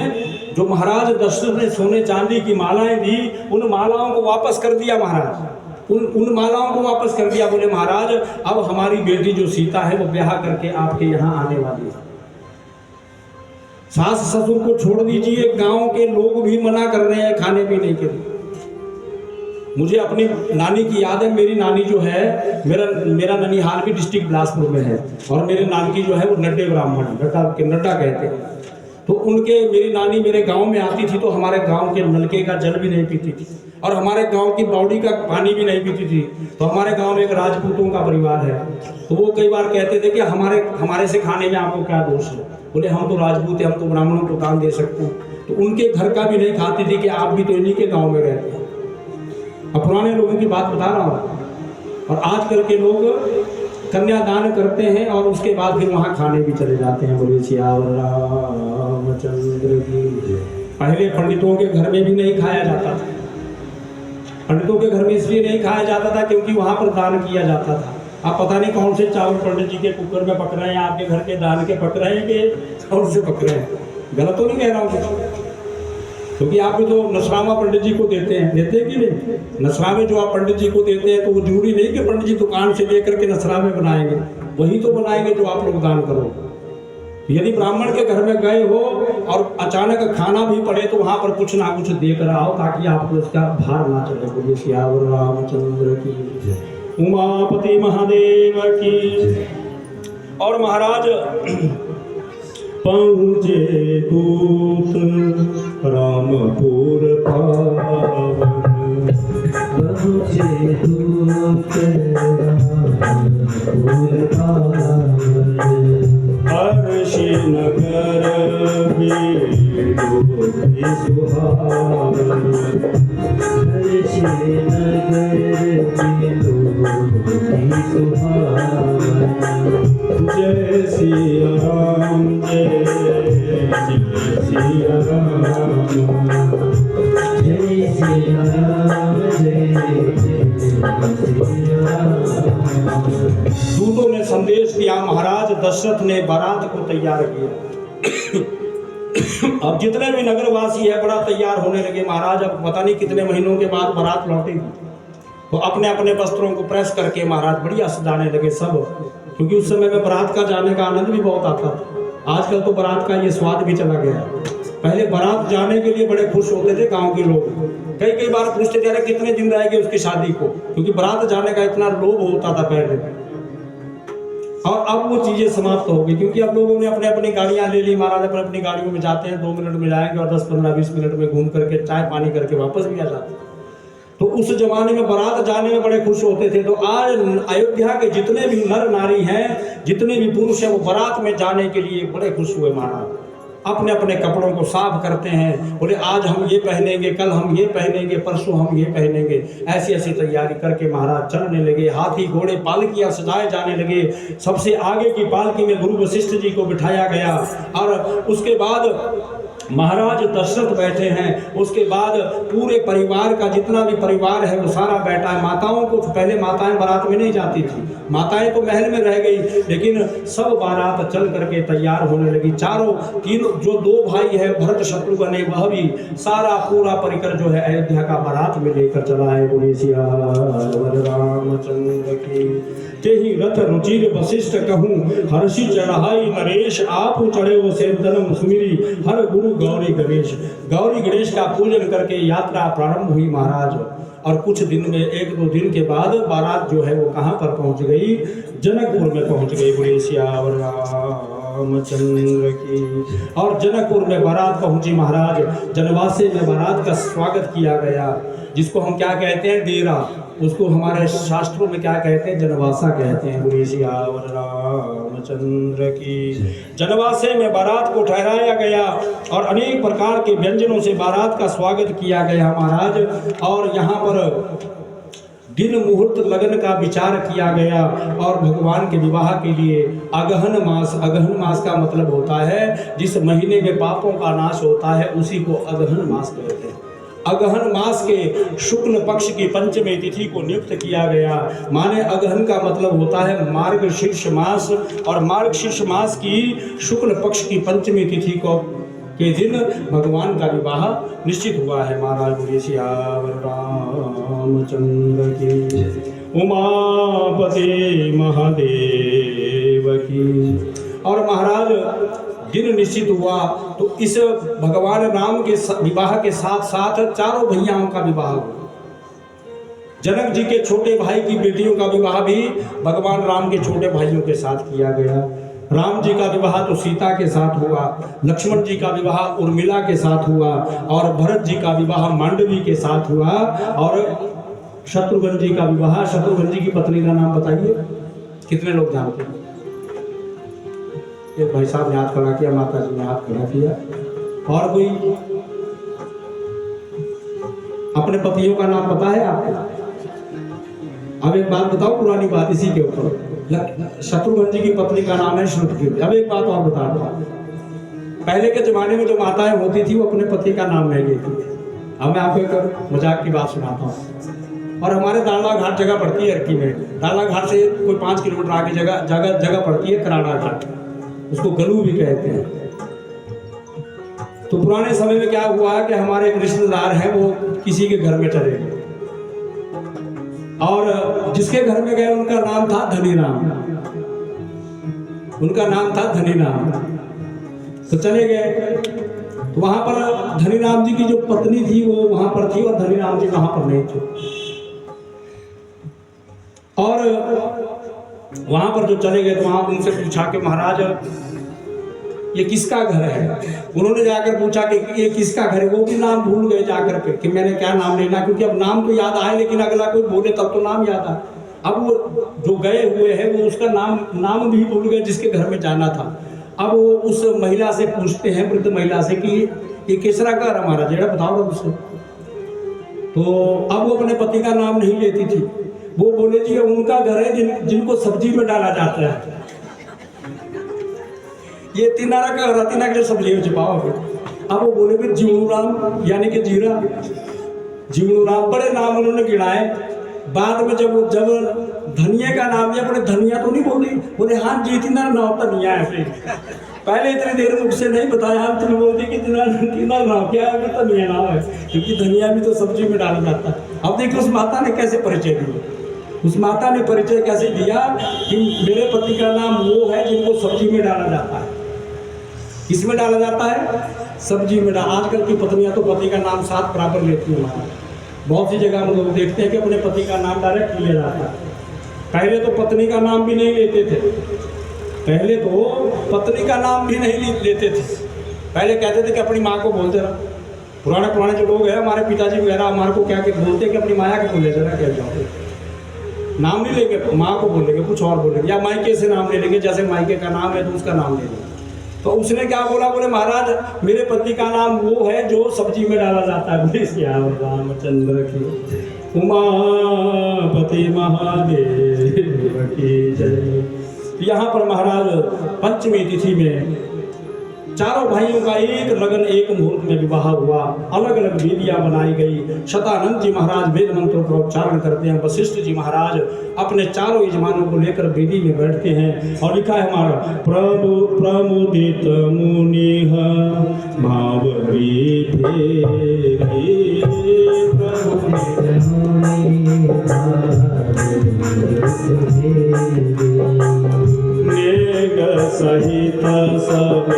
[SPEAKER 1] जो महाराज दशरथ ने सोने चांदी की मालाएं दी, उन मालाओं को वापस कर दिया महाराज। उन मालाओं को वापस कर दिया। बोले महाराज, अब हमारी बेटी जो सीता है वो ब्याह करके आपके यहाँ आने वाली है। सास ससुर को छोड़ दीजिए, गांव के लोग भी मना कर रहे हैं खाने पीने के लिए। मुझे अपनी नानी की याद है। मेरी नानी जो है, मेरा ननिहाल भी डिस्ट्रिक्ट बिलासपुर में है, और मेरे नानकी जो है वो नड्डे ब्राह्मण, नड्डा कहते हैं। तो उनके मेरी नानी मेरे गांव में आती थी तो हमारे गांव के नलके का जल भी नहीं पीती थी और हमारे गांव की बावड़ी का पानी भी नहीं पीती थी। तो हमारे गांव में एक राजपूतों का परिवार है, तो वो कई बार कहते थे कि हमारे से खाने में आपको क्या दोष है। बोले हम तो राजपूत हैं, हम तो ब्राह्मणों को दान दे सकते हैं। तो उनके घर का भी नहीं खाती थी कि आप भी तो इन्हीं के गाँव में रहते हैं। अब पुराने लोगों की बात बता रहा हूँ। और आजकल के लोग कन्यादान करते हैं और उसके बाद फिर वहाँ खाने भी चले जाते हैं। बोले सियावर रामचंद्र की। पहले पंडितों के घर में भी नहीं खाया जाता था। पंडितों के घर में इसलिए नहीं खाया जाता था क्योंकि वहाँ पर दान किया जाता था। आप पता नहीं कौन से चावल पंडित जी के कुकर में पक रहे हैं, आपके घर के दान के पक रहे हैं कि कौन से पक रहे हैं। गलत तो नहीं कह रहा हूँ कुछ, क्योंकि आप भी तो नसरामा पंडित जी को देते हैं कि नहीं। नसरामे जो आप पंडित जी को देते हैं तो वो जरूरी नहीं कि पंडित जी दुकान से लेकर के नसरामे बनाएंगे, वही तो बनाएंगे जो आप लोग दान करो। यदि ब्राह्मण के घर में गए हो और अचानक खाना भी पड़े तो वहाँ पर कुछ ना कुछ दे कर आओ ताकि आपको उसका भार ना चले। बोलिए सियावर रामचंद्र की, उमापति महादेव की। और महाराज पहुँचे दूत रामपुर पावन,
[SPEAKER 2] पहुँचे दूत रामपुर पावन,
[SPEAKER 1] हर्षि नगर बेलोकी सुहावन,
[SPEAKER 2] हर्षि नगर बेलोकी सुहावन।
[SPEAKER 1] जय सिया राम जय सिया राम,
[SPEAKER 2] जय सिया राम जय सिया राम।
[SPEAKER 1] दूतों ने संदेश दिया, महाराज दशरथ ने बारात को तैयार किया। अब जितने भी नगरवासी है बड़ा तैयार होने लगे। महाराज अब पता नहीं कितने महीनों के बाद बारात लौटेगी, तो अपने अपने वस्त्रों को प्रेस करके महाराज बढ़िया सजाने लगे सब, क्योंकि उस समय में बारात का जाने का आनंद भी बहुत आता था। आजकल तो बारात का ये स्वाद भी चला गया। पहले बारात जाने के लिए बड़े खुश होते थे गांव के लोग, कई बार पूछते थे अरे कितने दिन रहेंगे उसकी शादी को, क्योंकि बारात जाने का इतना लोभ होता था पहले। और अब वो चीजें समाप्त हो गई, क्योंकि अब लोगों ने अपने अपनी गाड़ियां ले ली। महाराज अपने अपनी गाड़ियों में जाते हैं, 2 मिनट में जाएंगे और 10, 15, 20 मिनट में घूम करके चाय पानी करके वापस भी आ जाते हैं। तो उस जमाने में बारात जाने में बड़े खुश होते थे। तो आज अयोध्या के जितने भी नर नारी हैं, जितने भी पुरुष हैं, वो बारात में जाने के लिए बड़े खुश हुए। महाराज अपने अपने कपड़ों को साफ करते हैं, बोले आज हम ये पहनेंगे, कल हम ये पहनेंगे, परसों हम ये पहनेंगे। ऐसी ऐसी तैयारी करके महाराज चलने लगे। हाथी घोड़े पालकियां सजाए जाने लगे। सबसे आगे की पालकी में गुरु वशिष्ठ जी को बिठाया गया और उसके बाद महाराज दशरथ बैठे हैं। उसके बाद पूरे परिवार का जितना भी परिवार है वो सारा बैठा है। माताओं को, पहले माताएं बारात में नहीं जाती थी, माताएं तो महल में रह गई, लेकिन सब बारात चल करके तैयार होने लगी। तीनों जो 2 भाई है भरत शत्रुघ्न ने, वह भी सारा पूरा परिकर जो है अयोध्या का बारात में लेकर चला है। बोले सिया रामचंद्र की। तेहि रथ रुचिर वशिष्ठ कहूँ, हर्षि चढ़ाई नरेश, आप चढ़े वो सेवदनम सुमिरी, हर गुरु गौरी गणेश। गौरी गणेश का पूजन करके यात्रा प्रारंभ हुई महाराज। और कुछ दिन में 1-2 दिन के बाद बारात जो है वो कहाँ पर पहुँच गई, जनकपुर में पहुँच गई। बोले सियावर रामचंद्र की। और जनकपुर में बारात पहुँची महाराज। जनवासे में बारात का स्वागत किया गया, जिसको हम क्या कहते हैं, डेरा, उसको हमारे शास्त्रों में क्या कहते हैं, जनवासा कहते हैं। बोले सियावर रामचंद्र की। जनवासे में बारात को ठहराया गया और अनेक प्रकार के व्यंजनों से बारात का स्वागत किया गया महाराज। और यहाँ पर दिन मुहूर्त लगन का विचार किया गया और भगवान के विवाह के लिए अगहन मास का मतलब होता है जिस महीने में पापों का नाश होता है, उसी को अगहन मास कहते हैं। अगहन मास के शुक्ल पक्ष की पंचमी तिथि को नियुक्त किया गया। माने अगहन का मतलब होता है मार्गशीर्ष मास, और मार्गशीर्ष मास की शुक्ल पक्ष की पंचमी तिथि को के दिन भगवान का विवाह निश्चित हुआ है महाराज। बोलिए सियावर रामचंद्र की। उमापति महादेव की। और महाराज दिन निश्चित हुआ तो इस भगवान राम के विवाह के साथ साथ 4 भैयाओं का विवाह हुआ। जनक जी के छोटे भाई की बेटियों का विवाह भी भगवान राम के छोटे भाइयों के साथ किया गया। राम जी का विवाह तो सीता के साथ हुआ, लक्ष्मण जी का विवाह उर्मिला के साथ हुआ, और भरत जी का विवाह मांडवी के साथ हुआ, और शत्रुघ्न जी का विवाह, शत्रुघ्न जी की पत्नी का नाम बताइए, कितने लोग जानते हैं? एक भाई साहब ने हाथ खड़ा किया, माता जी ने हाथ खड़ा किया। और कोई अपने पतियों का नाम पता है आपको? अब एक बात बताओ, पुरानी बात इसी के ऊपर। शत्रुघ्न जी की पत्नी का नाम है श्रुतकीर्ति। अब एक बात और बता दो, पहले के जमाने में जो माताएं होती थी वो अपने पति का नाम नहीं लेती थी। अब मैं आपको एक मजाक की बात सुनाता हूँ। और हमारे दाला घाट जगह पड़ती है अर्की में, दाला घाट से कोई 5 किलोमीटर आगे जगह पड़ती है कराड़ा घाट, उसको गलू भी कहते हैं। तो पुराने समय में क्या हुआ कि हमारे एक रिश्तेदार हैं, वो किसी के घर में चले गए, और जिसके घर में गए उनका नाम था धनीराम, उनका नाम था धनीराम। तो चले गए, तो वहां पर धनीराम जी की जो पत्नी थी वो वहां पर थी और धनीराम जी वहां पर नहीं थे। और वहां पर जो चले गए तो वहां उनसे पूछा कि महाराज ये किसका घर है? उन्होंने जाकर पूछा कि ये किसका घर है। वो भी नाम भूल गए जाकर के कि मैंने क्या नाम लेना, क्योंकि अब नाम तो याद आए लेकिन अगला कोई बोले तब तो नाम याद आए। अब वो जो गए हुए हैं वो उसका नाम भी भूल गए जिसके घर में जाना था। अब वो उस महिला से पूछते हैं, वृद्ध महिला से, कि ये किसरा घर हमारा जेड़ा बताओ उससे। तो अब वो अपने पति का नाम नहीं लेती थी, वो बोले जी उनका घर है जिनको सब्जी में डाला जाता है। ये तिनारा का रतिना के सब्जी में छिपाओ। अब वो बोले भी जीवनूराम यानी कि जीरा, जीवनूराम बड़े नाम उन्होंने गिनाए। बाद में जब धनिया का नाम लिया, बोले धनिया तो नहीं बोली, बोले हाँ जी इतना नाम धनिया है। पहले इतनी देर में मुझसे नहीं बताया, हम तुम्हें बोलती कि इतना नाम क्या है, धनिया नाम है, क्योंकि धनिया भी तो सब्जी में डाला जाता है। अब देखिए उस माता ने कैसे परिचय दिया, उस माता ने परिचय कैसे दिया कि मेरे पति का नाम वो है जिनको सब्जी में डाला जाता है। किसमें डाला जाता है? सब्जी में। आजकल की पत्नियां तो पति का नाम साथ बराबर लेती हैं। बहुत सी जगह हम लोग देखते हैं कि अपने पति का नाम डायरेक्ट लिया जाता है। पहले तो पत्नी का नाम भी नहीं लेते थे, पहले तो पत्नी का नाम भी नहीं लेते थे। पहले कहते थे कि अपनी माँ को बोलते रहा। पुराने जो लोग हैं, हमारे पिताजी वगैरह हमारे को क्या बोलते हैं कि अपनी माया को बोले जरा, कह जाओ नाम नहीं लेंगे, माँ को बोलेंगे, कुछ और बोलेंगे, या मायके से नाम ले लेंगे, जैसे मायके का नाम है तो उसका नाम ले लेंगे। तो उसने क्या बोला, बोले महाराज मेरे पति का नाम वो है जो सब्जी में डाला जाता है। बोले श्याम रामचंद्र की उमापति महादेव की जय। यहाँ पर महाराज पंचमी तिथि में चारों भाइयों का एक लगन एक मुहूर्त में विवाह हुआ। अलग अलग वेदियां बनाई गई। शतानंद जी महाराज वेद मंत्रों का उच्चारण करते हैं। वशिष्ठ जी महाराज अपने चारों यजमानों को लेकर वेदी में बैठते हैं। और लिखा है हमारा प्रमुदित मुनिह भावरी नेग सहित सब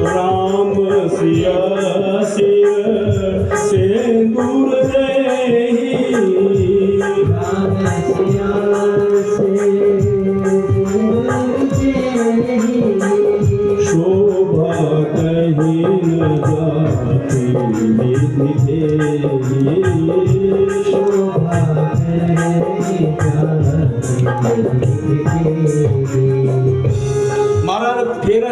[SPEAKER 1] राम सिया सिर सिंदूर देहि, राम सिया शोभा कहीं न जाती शोभा महाराज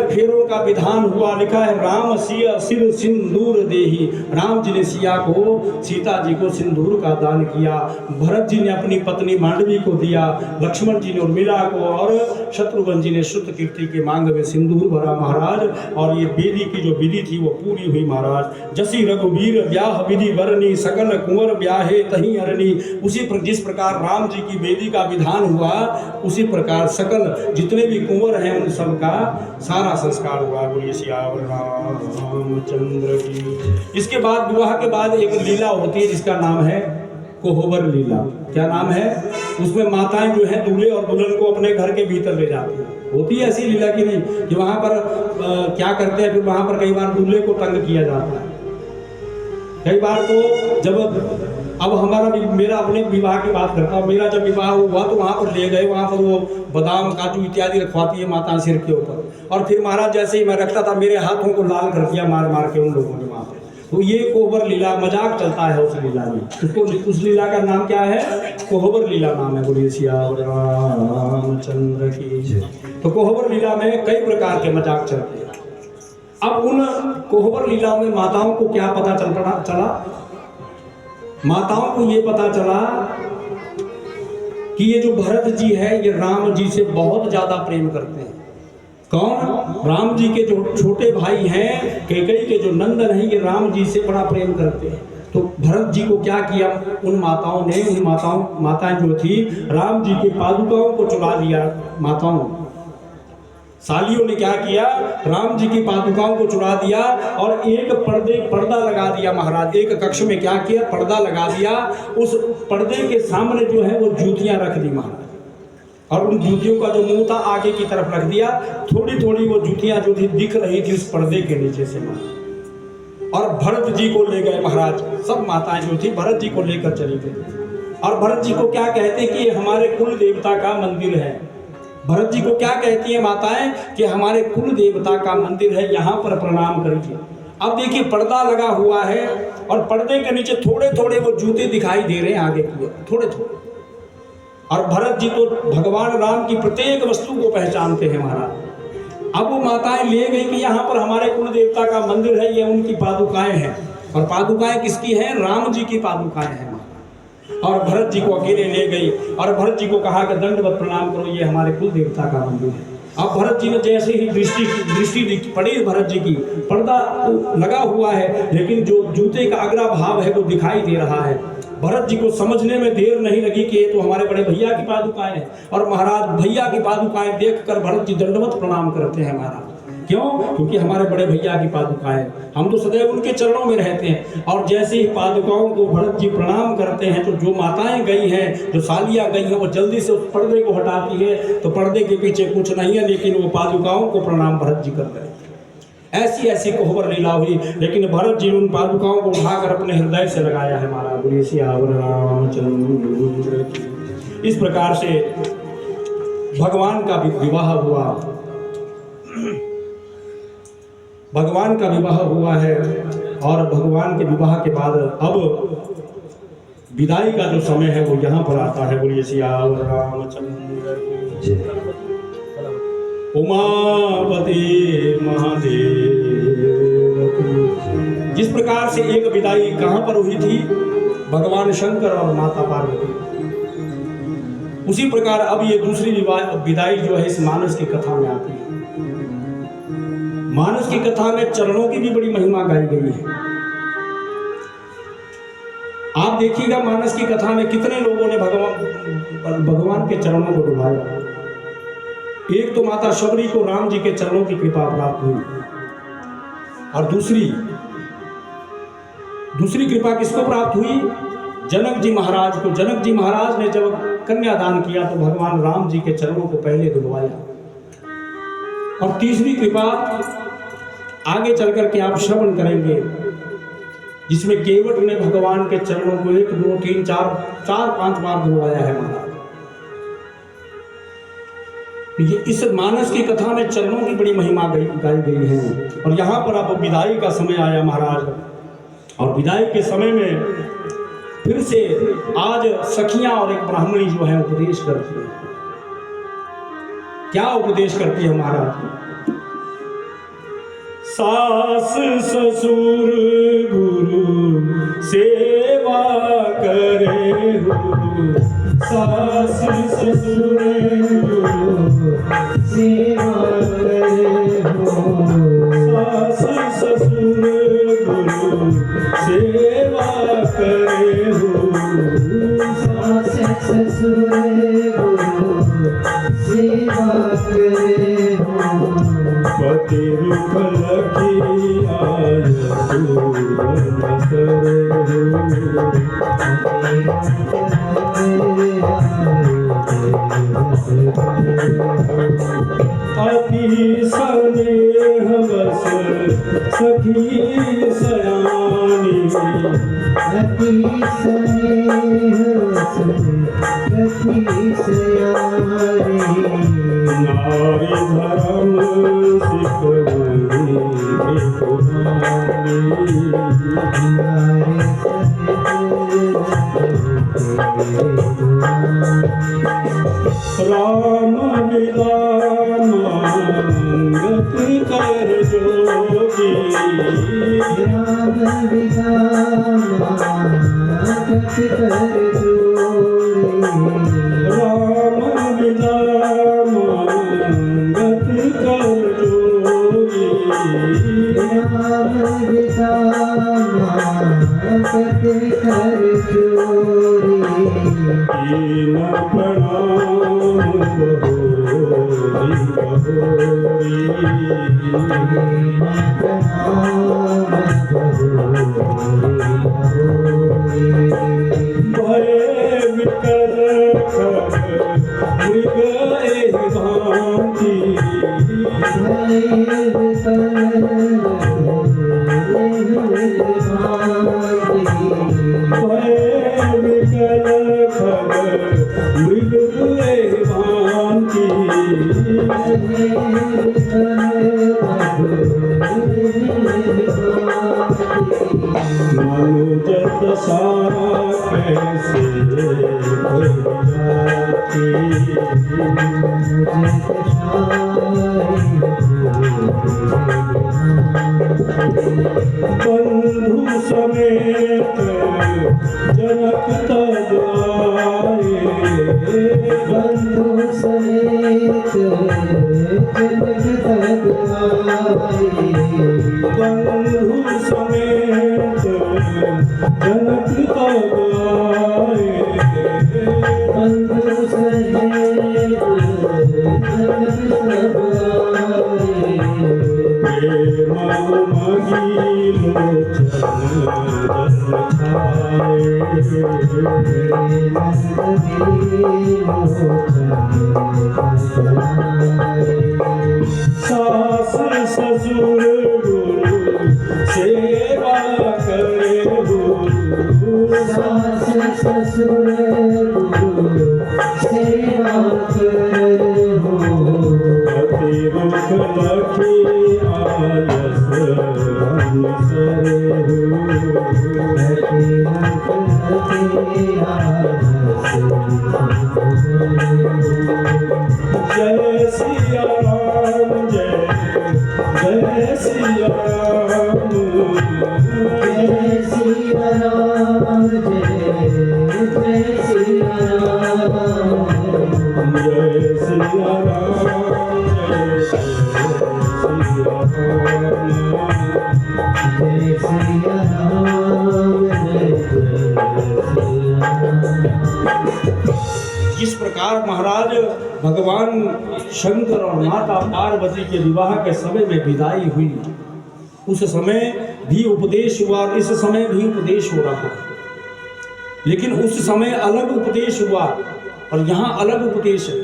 [SPEAKER 1] फेरों का विधान हुआ। लिखा है राम सिया सिर सिंदूर देही। राम जी ने सिया को, सीता जी को सिंदूर का दान किया। भरत जी ने अपनी पत्नी मांडवी को दिया। लक्ष्मण जी ने उर्मिला को, और शत्रुघ्न जी ने श्रुतकीर्ति के मांग में सिंदूर भरा महाराज। और ये वेदी की जो विधि थी वो पूरी हुई महाराज। जसी रघुवीर ब्याह विधि वरनी, सकल कुंवर ब्याहे तही अरनी। उसी पर जिस प्रकार राम जी की वेदी का विधान हुआ, उसी प्रकार सकल जितने भी कुंवर हैं उन सब का सारा संस्कार हुआ। बोलिए सियावर रामचंद्र की। इसके बाद विवाह के बाद एक लीला होती है जिसका नाम है कोहबर लीला। क्या नाम है? उसमें माताएं जो है दूल्हे और दुल्हन को अपने घर के भीतर ले जाती हैं। होती है ऐसी लीला की नहीं कि वहाँ पर क्या करते हैं, फिर वहाँ पर कई बार दूल्हे को तंग किया जाता है। कई बार तो जब अब हमारा मेरा अपने विवाह की बात करता हूँ, मेरा जब विवाह हुआ तो वहाँ पर ले गए, वहाँ पर वो बादाम काजू इत्यादि रखवाती है माता सिर के ऊपर, और फिर महाराज जैसे ही मैं रखता था मेरे हाथों को लाल कर दिया मार मार के उन लोगों ने वहाँ पे। तो ये कोहबर लीला मजाक चलता है उस लीला में। उसको उस लीला का नाम क्या है? कोहबर लीला नाम है। बोलिए सियावर रामचंद्र की जय। तो कोहबर लीला में कई प्रकार के मजाक चलते हैं। अब उन कोहबर लीलाओं में माताओं को क्या पता चला? माताओं को ये पता चला कि ये जो भरत जी है ये राम जी से बहुत ज्यादा प्रेम करते हैं। कौन? राम जी के जो छोटे भाई हैं कैकेयी के जो नंदन हैं, ये राम जी से बड़ा प्रेम करते हैं। तो भरत जी को क्या किया उन माताओं ने? उन माताएं जो थी राम जी की पादुकाओं को चुरा लिया। माताओं सालियों ने क्या किया? राम जी की पादुकाओं को चुरा दिया और एक पर्दा लगा दिया। महाराज एक कक्ष में क्या किया? पर्दा लगा दिया। उस पर्दे के सामने जो है वो जूतियां रख दी महाराज, और उन जूतियों का जो मुंह था आगे की तरफ रख दिया। थोड़ी थोड़ी वो जूतियां जो थी दिख रही थी उस पर्दे के नीचे से महाराज। और भरत जी को ले गए महाराज। सब माताएं जो थी भरत जी को लेकर चली गई। और भरत जी को क्या कहते कि ये हमारे कुल देवता का मंदिर है। भरत जी को क्या कहती है माताएं कि हमारे कुल देवता का मंदिर है, यहाँ पर प्रणाम करिए। अब देखिए पर्दा लगा हुआ है और पर्दे के नीचे थोड़े थोड़े वो जूते दिखाई दे रहे हैं आगे की थोड़े थोड़े। और भरत जी तो भगवान राम की प्रत्येक वस्तु को पहचानते हैं महाराज। अब वो माताएं ले गई कि यहाँ पर हमारे कुल देवता का मंदिर है, ये उनकी पादुकाएं हैं। और पादुकाएं किसकी हैं? राम जी की पादुकाएं हैं। और भरत जी को अकेले ले गई और भरत जी को कहा कि दंडवत प्रणाम करो, ये हमारे कुल देवता का मंदिर है। अब भरत जी ने जैसे ही दृष्टि पड़ी भरत जी की, पर्दा लगा हुआ है लेकिन जो जूते का अग्रा भाव है वो दिखाई दे रहा है। भरत जी को समझने में देर नहीं लगी कि ये तो हमारे बड़े भैया की पादुकाएं हैं। और महाराज भैया की पादुकाएं देखकर भरत जी दंडवत प्रणाम करते हैं महाराज। क्यों? क्योंकि हमारे बड़े भैया की पादुकाएं, हम तो सदैव उनके चरणों में रहते हैं। और जैसे ही पादुकाओं को भरत जी प्रणाम करते हैं तो जो माताएं गई हैं, जो सालियां गई हैं, वो जल्दी से उस पर्दे को हटाती है तो पर्दे के पीछे कुछ नहीं है, लेकिन वो पादुकाओं को प्रणाम भरत जी कर रहे हैं। ऐसी ऐसी कोहबर लीला हुई, लेकिन भरत जी ने उन पादुकाओं को उठाकर अपने हृदय से लगाया है महाराज। बोलिए सियावर रामचंद्र की। इस प्रकार से भगवान का विवाह हुआ, भगवान का विवाह हुआ है। और भगवान के विवाह के बाद अब विदाई का जो समय है वो यहाँ पर आता है। बोलिए सियावर रामचंद्र की। उमापति महादेव की। जिस प्रकार से एक विदाई कहाँ पर हुई थी? भगवान शंकर और माता पार्वती। उसी प्रकार अब ये दूसरी विदाई जो है इस मानस की कथा में आती है। मानस की कथा में चरणों की भी बड़ी महिमा गाई गई है। आप देखिएगा मानस की कथा में कितने लोगों ने भगवान के चरणों को डुबाया। एक तो माता शबरी को राम जी के चरणों की कृपा प्राप्त हुई, और दूसरी कृपा किसको प्राप्त हुई? जनक जी महाराज को। जनक जी महाराज ने जब कन्यादान किया तो भगवान राम जी के चरणों को पहले डुबवाया। और तीसरी कृपा आगे चलकर के आप श्रवण करेंगे, जिसमें केवट ने भगवान के चरणों को 1 2 3 4 5 बार डुबवाया है महाराज। ये इस मानस की कथा में चरणों की बड़ी महिमा गाई गई है। और यहाँ पर अब विदाई का समय आया महाराज। और विदाई के समय में फिर से आज सखियां और एक ब्राह्मणी जो है उपदेश करती है। क्या उपदेश करती है महाराज? सास ससुर गुरु सेवा करे हो, सास ससुर गुरु
[SPEAKER 2] सेवा करे हो,
[SPEAKER 1] सास ससुर गुरु सेवा करे हो,
[SPEAKER 2] सास ससुर गुरु सेवा करे हो,
[SPEAKER 1] पति रुख लखी आय पूरन करे हो, अति स्नेह बस सखी सयानी, राम विरामांगत कर जोगी
[SPEAKER 2] राम विरामांगत कर जोगी
[SPEAKER 1] राम विरामांगत कर जोगी
[SPEAKER 2] राम विरामांगत कर जोगी
[SPEAKER 1] कीन प्रणाम बहोरी भय विकल मृग एहि भांति भय विकल मृग एहि भांति मनुज दशा कैसे भय जाती बंधु समेत जनक तज आए
[SPEAKER 2] बंधु समेत जनक तज आए
[SPEAKER 1] बंधु समेत जनक तज आए
[SPEAKER 2] बंधु समेत जनक तज आए
[SPEAKER 1] प्रेम मगी लोचन जन सास ससुर गुरु सेवा करे गुरु
[SPEAKER 2] सास ससुर गुरु सेवा करे हो
[SPEAKER 1] पति रुख लखी आयस अनुसरे जय सिया राम जय जय सिया राम
[SPEAKER 2] जय सिया राम जय सिया राम
[SPEAKER 1] जय सिया राम जय सिया राम जिस प्रकार महाराज भगवान शंकर और माता पार्वती के विवाह के समय में विदाई हुई, उस समय भी उपदेश हुआ और इस समय भी उपदेश हो रहा है, लेकिन उस समय अलग उपदेश हुआ और यहाँ अलग उपदेश है।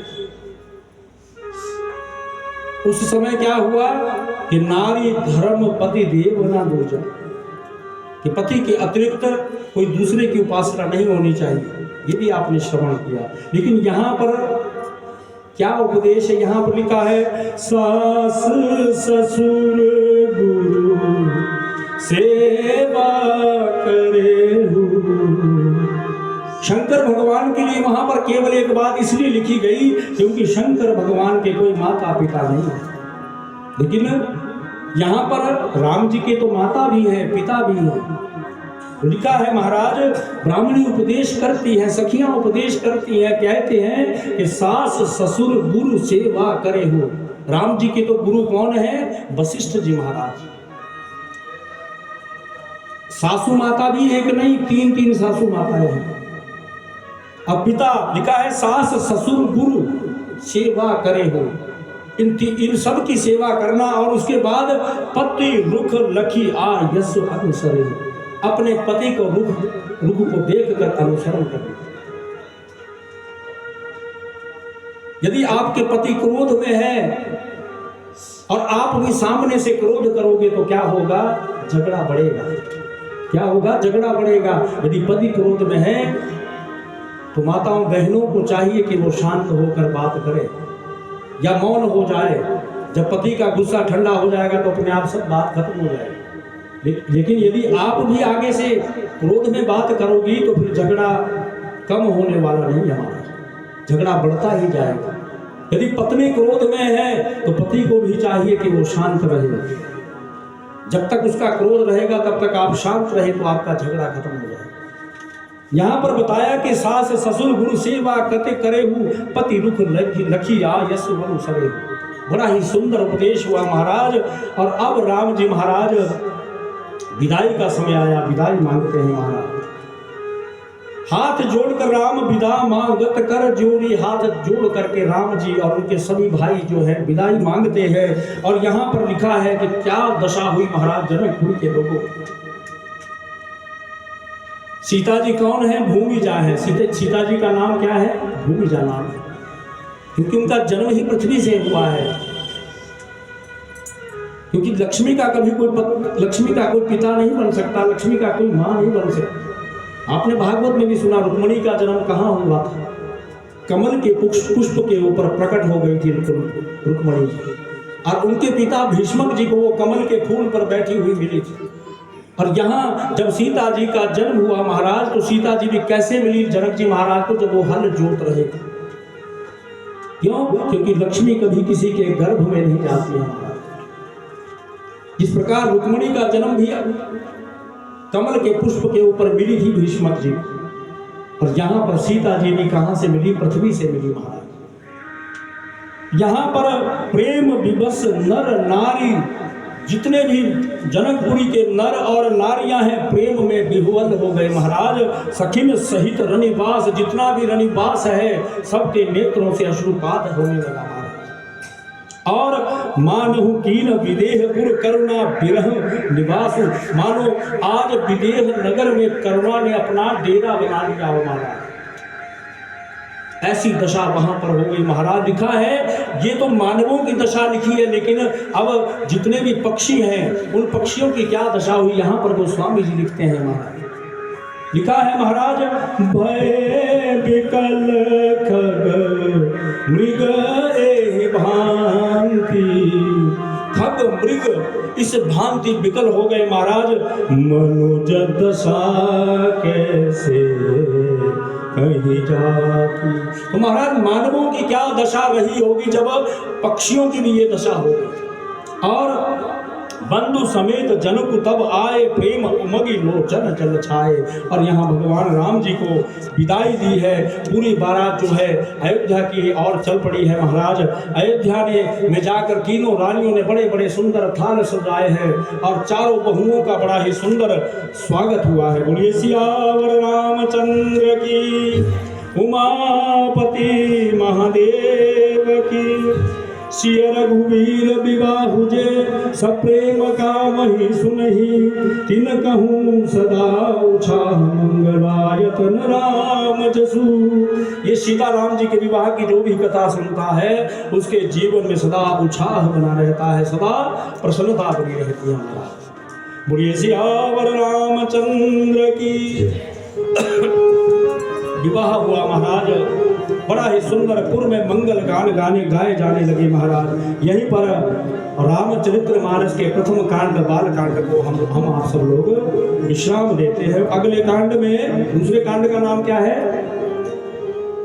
[SPEAKER 1] उस समय क्या हुआ कि नारी धर्म पति देव ना दूजा, कि पति के अतिरिक्त कोई दूसरे की उपासना नहीं होनी चाहिए, ये भी आपने श्रवण किया। लेकिन यहाँ पर क्या उपदेश है, यहाँ पर लिखा है सास ससुर गुरु सेवा करे हो। शंकर भगवान के लिए वहां पर केवल एक बात इसलिए लिखी गई क्योंकि शंकर भगवान के कोई माता पिता नहीं है, लेकिन यहाँ पर राम जी के तो माता भी है पिता भी है। लिखा है महाराज ब्राह्मणी उपदेश करती है, सखियां उपदेश करती हैं, कहते हैं कि सास ससुर गुरु सेवा करे हो। राम जी के तो गुरु कौन है? वशिष्ठ जी महाराज। सासू माता भी एक नहीं, तीन तीन सासू माताएं हैं। अब पिता लिखा है सास ससुर गुरु सेवा करे हो, इन सब की सेवा करना और उसके बाद पति रुख लखी आ यश अनुसरे, अपने पति को रुख को देखकर अनुसरण करना। यदि आपके पति क्रोध में है और आप भी सामने से क्रोध करोगे तो क्या होगा? झगड़ा बढ़ेगा। क्या होगा? झगड़ा बढ़ेगा। यदि पति क्रोध में है तो माताओं बहनों को चाहिए कि वो शांत होकर बात करें या मौन हो जाए। जब पति का गुस्सा ठंडा हो जाएगा तो अपने आप सब बात खत्म हो जाएगी। लेकिन यदि आप भी आगे से क्रोध में बात करोगी तो फिर झगड़ा कम होने वाला नहीं है महाराज, झगड़ा बढ़ता ही जाएगा। यदि पत्नी क्रोध में है तो पति को भी चाहिए कि वो शांत रहे। जब तक उसका क्रोध रहेगा तब तक आप शांत रहे तो आपका झगड़ा खत्म हो जाएगा। यहाँ पर बताया कि सास ससुर गुरु सेवा कते करे हूँ, पति रुख लखिया यश वनु सरे। बड़ा ही सुंदर उपदेश हुआ महाराज। और अब राम जी महाराज विदाई का समय आया, विदाई मांगते हैं महाराज। हाथ जोड़कर राम विदा मांगत कर जोड़ी, हाथ जोड़ करके राम जी और उनके सभी भाई जो है विदाई मांगते हैं। और यहाँ पर लिखा है कि क्या दशा हुई महाराज जनकपुर के लोगों। सीता जी कौन है? भूमिजा है। सीता जी का नाम क्या है? भूमिजा नाम है, क्योंकि उनका जन्म ही पृथ्वी से हुआ है। क्योंकि लक्ष्मी का कोई पिता नहीं बन सकता, लक्ष्मी का कोई मां नहीं बन सकता। आपने भागवत में भी सुना, रुक्मिणी का जन्म कहाँ हुआ था? कमल के पुष्प के ऊपर प्रकट हो गई थी रुक्मिणी जी, और उनके पिता भीष्मक जी को वो कमल के फूल पर बैठी हुई मिली थी। और यहाँ जब सीता जी का जन्म हुआ महाराज, तो सीता जी भी कैसे मिली जनक जी महाराज को? जब वो हल जोत रहे थे। क्यों? क्योंकि लक्ष्मी कभी किसी के गर्भ में नहीं जाती है महाराज। जिस प्रकार रुक्मिणी का जन्म भी कमल के पुष्प के ऊपर मिली थी भीष्मक जी, और यहाँ पर सीता जी भी कहाँ से मिली? पृथ्वी से मिली महाराज। यहाँ पर प्रेम विवश नर नारी, जितने भी जनकपुरी के नर और नारियां हैं प्रेम में विह्वल हो गए महाराज। सखिन सहित रनिवास, जितना भी रनिवास है सबके नेत्रों से अश्रुपात होने लगा महाराज। और मानहु कीन विदेहपुर करुणा विरह निवास, मानो आज विदेह नगर में करुणा ने अपना डेरा बना लिया हो महाराज। ऐसी दशा वहां पर हो गई महाराज। लिखा है, ये तो मानवों की दशा लिखी है, लेकिन अब जितने भी पक्षी हैं उन पक्षियों की क्या दशा हुई, यहाँ पर गोस्वामी जी लिखते हैं महाराज। लिखा है महाराज, भय विकल खग मृग एहि भांति, खग मृग इस भांति विकल हो गए महाराज। मनुज दशा कैसे कहीं जाती। तो महाराज मानवों की क्या दशा रही होगी जब पक्षियों की भी ये दशा होगी। और बंधु समेत जनक तब आए, प्रेम उमगी लोचन जल छाए। और यहाँ भगवान राम जी को विदाई दी है। पूरी बारात जो है अयोध्या की और चल पड़ी है महाराज। अयोध्या में जाकर तीनों रानियों ने बड़े बड़े सुंदर थान सजाए हैं, और चारों बहुओं का बड़ा ही सुंदर स्वागत हुआ है। बोलिए सियावर रामचंद्र की, उमापति महादेव की। सिय रघुवीर विवाहु जे, सप्रेम कामहि सुनहि, तिन कहूँ सदा उछाह मंगलायतन राम जसु। ये सीता राम जी के विवाह की जो भी कथा सुनता है उसके जीवन में सदा उत्साह बना रहता है, सदा प्रसन्नता बनी रहती है हमारा। बोलिए सियावर रामचंद्र की। विवाह हुआ महाराज, बड़ा ही सुंदर पुर में मंगल गान गाए जाने लगे महाराज। यहीं पर रामचरितमानस के प्रथम कांड बाल कांड को हम आप सब लोग विश्राम देते हैं। अगले कांड में, दूसरे कांड का नाम क्या है?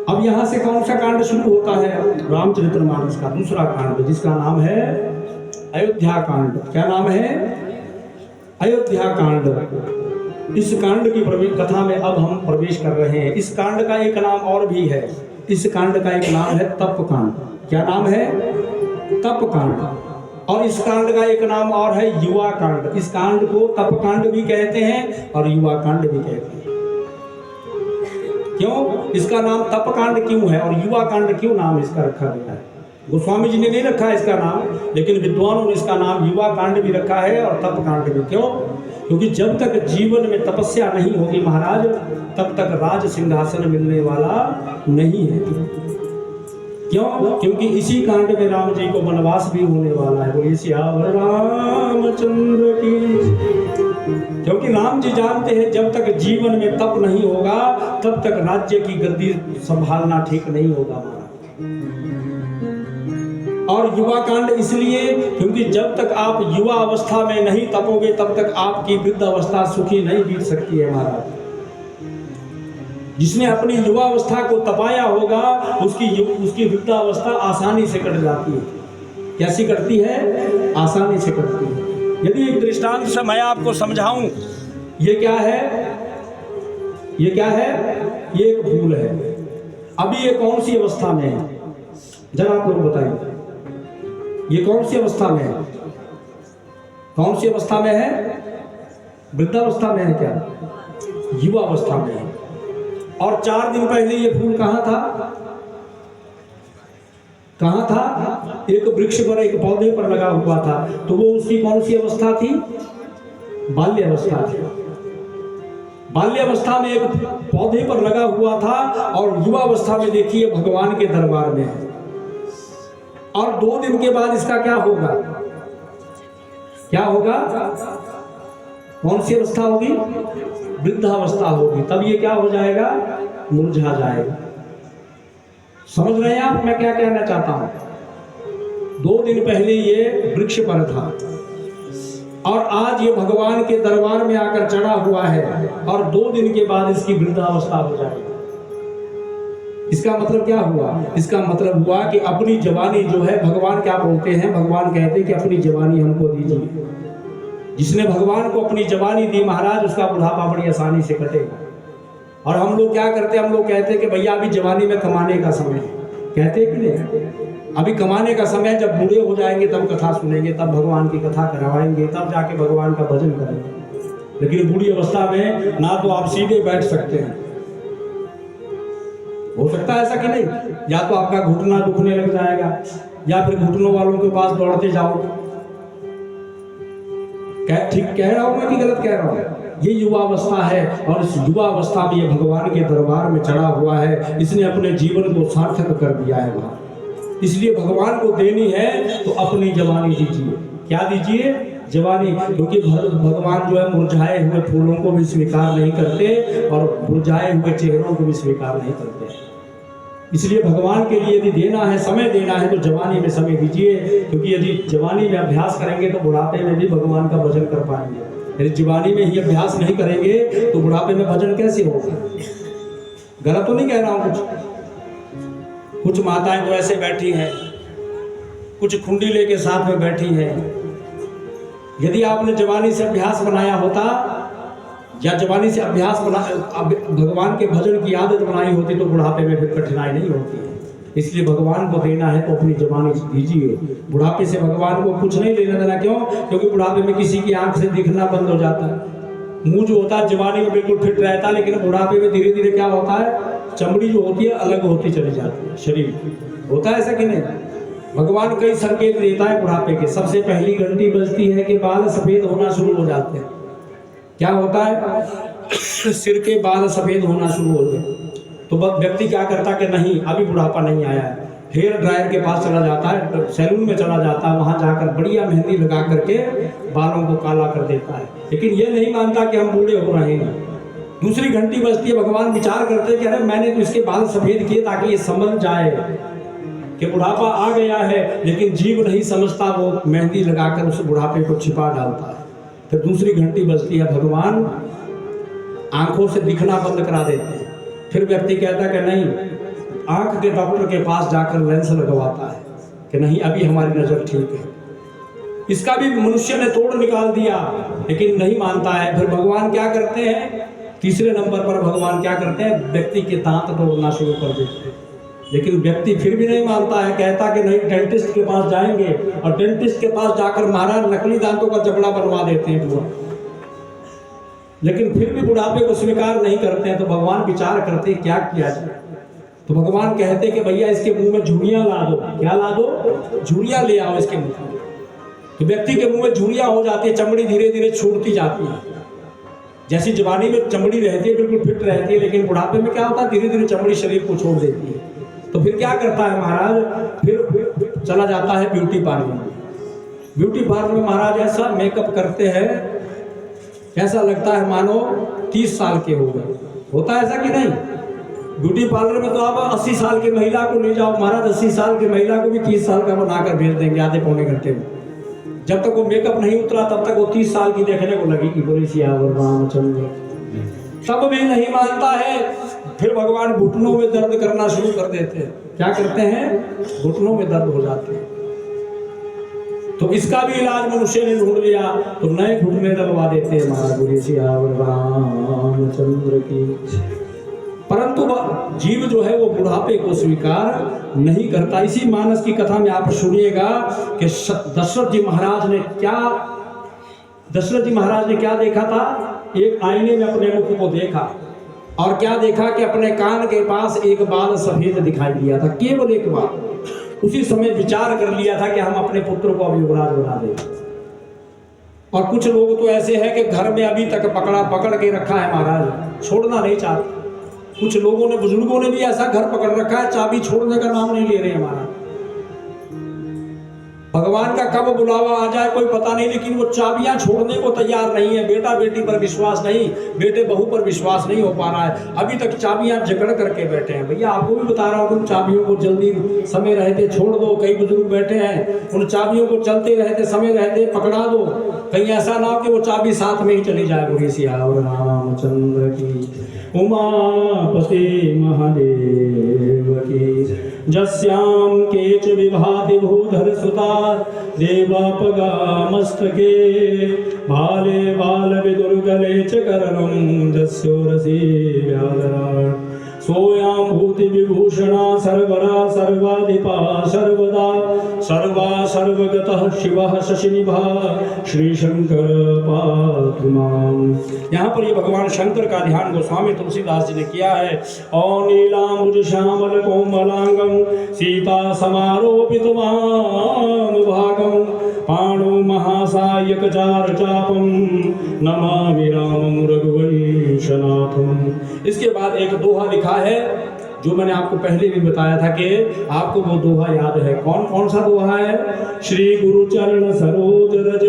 [SPEAKER 1] अब यहाँ से कौन सा कांड शुरू होता है? रामचरितमानस का दूसरा कांड, जिसका नाम है अयोध्या कांड। क्या नाम है? अयोध्या कांड। इस कांड की कथा में अब हम प्रवेश कर रहे हैं। इस कांड का एक नाम और भी है। इस कांड का एक नाम है तप कांड। क्या नाम है? तप कांड। और इस कांड का एक नाम और है युवा कांड। इस कांड को तप कांड भी कहते हैं और युवा कांड भी कहते हैं। क्यों इसका नाम तप कांड क्यों है और युवा कांड क्यों नाम इसका रखा गया है? गोस्वामी जी ने नहीं रखा है इसका नाम, लेकिन विद्वानों ने इसका नाम युवा कांड भी रखा है और तप कांड भी। क्यों? क्योंकि जब तक जीवन में तपस्या नहीं होगी महाराज, तब तक राज सिंहासन मिलने वाला नहीं है। क्यों? क्योंकि इसी कांड में राम जी को वनवास भी होने वाला है। बोलिए सियावर रामचंद्र की। क्योंकि राम जी जानते हैं जब तक जीवन में तप नहीं होगा तब तक राज्य की गद्दी संभालना ठीक नहीं होगा महाराज। और युवा कांड इसलिए क्योंकि जब तक आप युवा अवस्था में नहीं तपोगे तब तक आपकी वृद्ध अवस्था सुखी नहीं बीत सकती है महाराज। जिसने अपनी युवावस्था को तपाया होगा उसकी वृद्धावस्था आसानी से कट जाती है। कैसी कटती है? आसानी से कटती है। यदि एक दृष्टांत से मैं आपको समझाऊं, ये क्या है? ये क्या है? ये एक फूल है। अभी ये कौन सी अवस्था में है? जरा आप लोग बताइए, ये कौन सी अवस्था में है? कौन सी अवस्था में है? वृद्धावस्था में है क्या? युवा अवस्था में है। और 4 दिन पहले ये फूल कहाँ था? कहाँ था? एक वृक्ष पर, एक पौधे पर लगा हुआ था। तो वो उसकी कौन सी अवस्था थी? बाल्य अवस्था थी। बाल्य अवस्था में एक पौधे पर लगा हुआ था और युवा अवस्था में देखिए भगवान के दरबार में है। और 2 दिन के बाद इसका क्या होगा? क्या होगा? कौन सी अवस्था होगी? वृद्धावस्था होगी। तब ये क्या हो जाएगा? मुरझा जाएगा। समझ रहे हैं आप मैं क्या कहना चाहता हूं? 2 दिन पहले ये वृक्ष पर था और आज ये भगवान के दरबार में आकर चढ़ा हुआ है और 2 दिन के बाद इसकी वृद्धावस्था हो जाएगी। इसका मतलब क्या हुआ? इसका मतलब हुआ कि अपनी जवानी जो है, भगवान क्या बोलते हैं? भगवान कहते हैं कि अपनी जवानी हमको दीजिए। जिसने भगवान को अपनी जवानी दी महाराज, उसका बुढ़ापा बड़ी आसानी से कटेगा। और हम लोग क्या करते हैं? हम लोग कहते हैं कि भैया अभी जवानी में कमाने का समय है। कहते हैं कि नहीं? अभी कमाने का समय, जब बूढ़े हो जाएंगे तब कथा सुनेंगे, तब भगवान की कथा करवाएंगे, तब जाके भगवान का भजन करेंगे। लेकिन बूढ़ी अवस्था में ना तो आप सीधे बैठ सकते हैं, हो सकता है ऐसा कि नहीं? या तो आपका घुटना दुखने लग जाएगा या फिर घुटनों वालों के पास दौड़ते जाओ। ठीक कह रहा हूं मैं कि गलत कह रहा हूं? ये युवा अवस्था है और इस युवा अवस्था में ये भगवान के दरबार में चढ़ा हुआ है। इसने अपने जीवन को सार्थक कर दिया है वहां। इसलिए भगवान को देनी है तो अपनी जवानी दीजिए। क्या दीजिए? जवानी। क्योंकि भगवान जो है मुरझाए हुए फूलों को भी स्वीकार नहीं करते और मुरझाए हुए चेहरों को भी स्वीकार नहीं करते। इसलिए भगवान के लिए यदि देना है, समय देना है, तो जवानी में समय दीजिए। क्योंकि यदि जवानी में अभ्यास करेंगे तो बुढ़ापे में भी भगवान का भजन कर पाएंगे। यदि जवानी में ही अभ्यास नहीं करेंगे तो बुढ़ापे में भजन कैसे होगा? गलत तो नहीं कह रहा हूं? कुछ माताएं तो ऐसे बैठी हैं, कुछ खुंडी लेके साथ में बैठी हैं। यदि आपने जवानी से अभ्यास बनाया होता या जवानी से अभ्यास भगवान के भजन की आदत बनाई होती तो बुढ़ापे में फिर कठिनाई नहीं होती है। इसलिए भगवान को देना है तो अपनी जवानी दीजिए। बुढ़ापे से भगवान को कुछ नहीं लेना देना। क्यों? क्योंकि बुढ़ापे में किसी की आंख से दिखना बंद हो जाता है। मुंह जो होता है जवानी में बिल्कुल फिट रहता है, लेकिन बुढ़ापे में धीरे धीरे क्या होता है? चमड़ी जो होती है अलग होती चली जाती है। शरीर होता है ऐसा कि नहीं? भगवान कई संकेत देता है बुढ़ापे के। सबसे पहली घंटी बजती है कि बाल सफेद होना शुरू हो जाते हैं। क्या होता है? सिर के बाल सफेद होना शुरू हो गए तो व्यक्ति क्या करता कि नहीं अभी बुढ़ापा नहीं आया है, हेयर ड्रायर के पास चला जाता है, सैलून में चला जाता है, वहां जाकर बढ़िया मेहंदी लगा करके बालों को काला कर देता है। लेकिन ये नहीं मानता कि हम बूढ़े हो रहे हैं। दूसरी घंटी बजती है, भगवान विचार करते हैं कि अरे मैंने तो इसके बाल सफेद किए ताकि ये समझ जाए कि बुढ़ापा आ गया है। लेकिन जीव नहीं समझता, वो मेहंदी लगाकर उस बुढ़ापे को छिपा डालता है। फिर दूसरी घंटी बजती है, भगवान आंखों से दिखना बंद करा देते हैं। फिर व्यक्ति कहता है कि नहीं, आंख के डॉक्टर के पास जाकर लेंस लगवाता है कि नहीं अभी हमारी नजर ठीक है। इसका भी मनुष्य ने तोड़ निकाल दिया, लेकिन नहीं मानता है। फिर भगवान क्या करते हैं? तीसरे नंबर पर भगवान क्या करते हैं? व्यक्ति के दांत तोड़ना शुरू कर देते हैं। लेकिन व्यक्ति फिर भी नहीं मानता है, कहता कि नहीं डेंटिस्ट के पास जाएंगे, और डेंटिस्ट के पास जाकर महाराज नकली दांतों का जबड़ा बनवा देते हैं पूरा। लेकिन फिर भी बुढ़ापे को स्वीकार नहीं करते हैं। तो भगवान विचार करते हैं क्या किया जाए। तो भगवान कहते हैं कि भैया इसके मुंह में झुर्रियां ला दो। क्या ला दो? झुर्रियां ले आओ इसके मुंह में। तो व्यक्ति के मुंह में झुर्रियां हो जाती है, चमड़ी धीरे धीरे छूटती जाती है। जैसी जवानी में चमड़ी रहती है बिल्कुल फिट रहती है, लेकिन बुढ़ापे में क्या होता है? धीरे धीरे चमड़ी शरीर को छोड़ देती है। तो फिर क्या करता है महाराज? फिर चला जाता है ब्यूटी पार्लर में। ब्यूटी पार्लर में महाराज ऐसा मेकअप करते हैं, ऐसा लगता है मानो 30 साल के हो गए। होता है ऐसा कि नहीं? ब्यूटी पार्लर में तो आप 80 साल की महिला को ले जाओ महाराज, 80 साल की महिला को भी 30 साल का बनाकर भेज देंगे आधे पौने घंटे में। जब तक वो मेकअप नहीं उतरा तब तक वो 30 साल की देखने को लगी कि बोले सियावर रामचंद्र। तब भी नहीं मानता है। फिर भगवान घुटनों में दर्द करना शुरू कर देते हैं। क्या करते हैं? घुटनों में दर्द हो जाते हैं। तो इसका भी इलाज मनुष्य ने ढूंढ लिया, तो नए घुटने डलवा देते हैं। महाराज बोलिए सियावर रामचंद्र की। परंतु जीव जो है वो बुढ़ापे को स्वीकार नहीं करता। इसी मानस की कथा में आप सुनिएगा कि दशरथ जी महाराज ने क्या देखा था। एक आईने में अपने मुख को देखा और क्या देखा कि अपने कान के पास एक बाल सफेद दिखाई दिया था, केवल एक बाल। उसी समय विचार कर लिया था कि हम अपने पुत्र को अब युवराज बना दें। और कुछ लोग तो ऐसे हैं कि घर में अभी तक पकड़ के रखा है महाराज, छोड़ना नहीं चाहते। कुछ लोगों ने, बुजुर्गों ने भी ऐसा घर पकड़ रखा है, चाबी छोड़ने का नाम नहीं ले रहे हमारा। भगवान का कब बुलावा आ जाए कोई पता नहीं, लेकिन वो चाबियां छोड़ने को तैयार नहीं है। बेटा बेटी पर विश्वास नहीं, बेटे बहू पर विश्वास नहीं हो पा रहा है, अभी तक चाबियां जकड़ करके बैठे हैं। भैया आपको भी बता रहा हूँ, उन चाबियों को जल्दी समय रहते छोड़ दो। कई बुजुर्ग बैठे हैं, उन चाबियों को चलते रहते समय रहते पकड़ा दो, कहीं ऐसा ना हो कि वो चाबी साथ में ही चली जाए। बोलिए सियावर रामचंद्र की। उमापते महादेव की। जस्याम केच विभाति भूधर सुता देवापगा मस्तके भाले बाल विदुर्गले च करणं जस्योरसी व्याधराट सोयाम भूति विभूषणा सर्वरा सर्वाधिपा सर्वदा सर्वा सर्वगतः शिवः शशिनिभा श्री शंकर पातु माम्। यहाँ पर ये भगवान शंकर का ध्यान गोस्वामी तुलसीदास जी ने किया है। और नीलांबुज श्यामल कोमलांगम सीता समारोपित भागम पाणो महासायक चार चापम नमामि रामं रघुवंशनाथम। इसके बाद एक दोहा लिखा है जो मैंने आपको पहले भी बताया था कि आपको वो दोहा याद है। कौन सा दोहा है? श्री गुरु चरण सरोज रज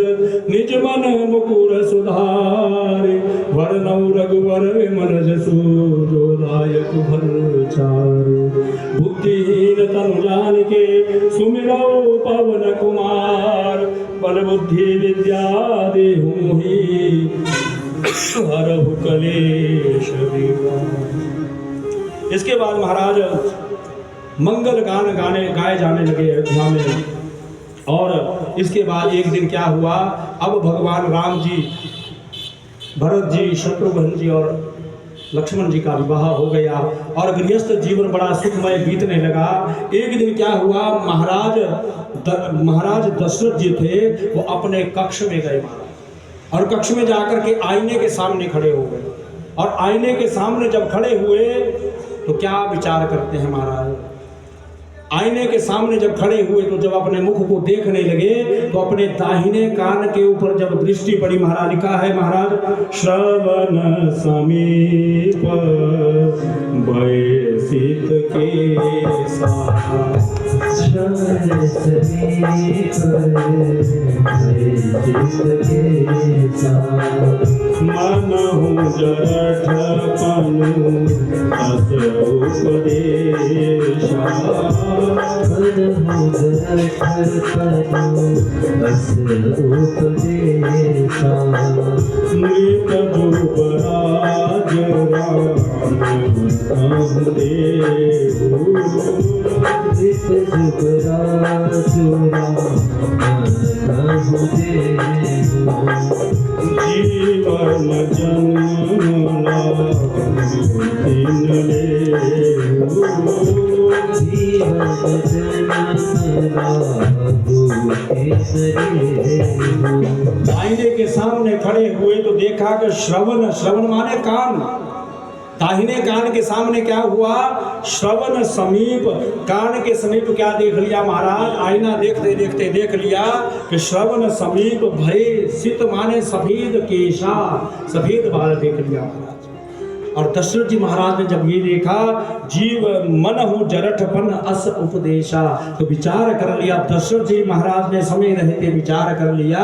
[SPEAKER 1] निज मन मुकुर सुधारे वरनौ रघुवर विमल जसु जो दायक भर चारे बुद्धिहीन तनु जानिके सुमिरौ पवन कुमार बल बुद्धि विद्या देहु मोहि हरहु कलेश विकार। इसके बाद महाराज मंगल गान गाए जाने लगे अयोध्या में। और इसके बाद एक दिन क्या हुआ, अब भगवान राम जी, भरत जी, शत्रुघ्न जी और लक्ष्मण जी का विवाह हो गया और गृहस्थ जीवन बड़ा सुखमय बीतने लगा। एक दिन क्या हुआ, महाराज दशरथ जी थे, वो अपने कक्ष में गए और कक्ष में जाकर के आईने के सामने खड़े हो गए। और आईने के सामने जब खड़े हुए तो क्या विचार करते हैं महाराज? आईने के सामने जब खड़े हुए तो जब अपने मुख को देखने लगे तो अपने दाहिने कान के ऊपर जब दृष्टि पड़ी, महाराज लिखा है महाराज श्रवण समीप बैसित के साथ मनहु जरठ पनु अस उपदेशा नृप जुबराज जीवन जन्मला आईने के सामने खड़े हुए तो देखा कि श्रवण माने कान, दाहिने कान के सामने क्या हुआ, श्रवण समीप, कान के समीप क्या देख लिया महाराज? आईना देखते देखते देख लिया कि श्रवण समीप भय सित माने सफेद केशा, सफेद बाल देख लिया महाराज। और दशरथ जी महाराज ने जब ये देखा, जीव मन हो जरठपन अस उपदेशा, तो विचार कर लिया। दशरथ जी महाराज ने समय रहते विचार कर लिया,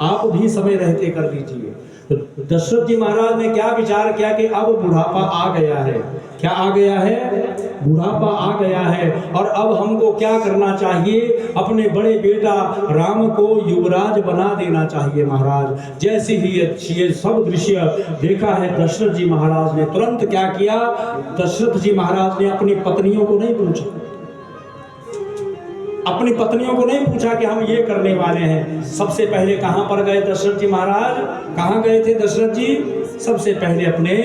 [SPEAKER 1] आप भी समय रहते कर लीजिए। तो दशरथ जी महाराज ने क्या विचार किया कि अब बुढ़ापा आ गया है, क्या आ गया है? बुढ़ापा आ गया है। और अब हमको क्या करना चाहिए? अपने बड़े बेटा राम को युवराज बना देना चाहिए महाराज। जैसे ही ये सब दृश्य देखा है दशरथ जी महाराज ने तुरंत क्या किया? दशरथ जी महाराज ने अपनी पत्नियों को नहीं पूछा, अपनी पत्नियों को नहीं पूछा कि हम ये करने वाले हैं। सबसे पहले कहां पर गए दशरथ जी महाराज? कहां गए थे दशरथ जी? सबसे पहले अपने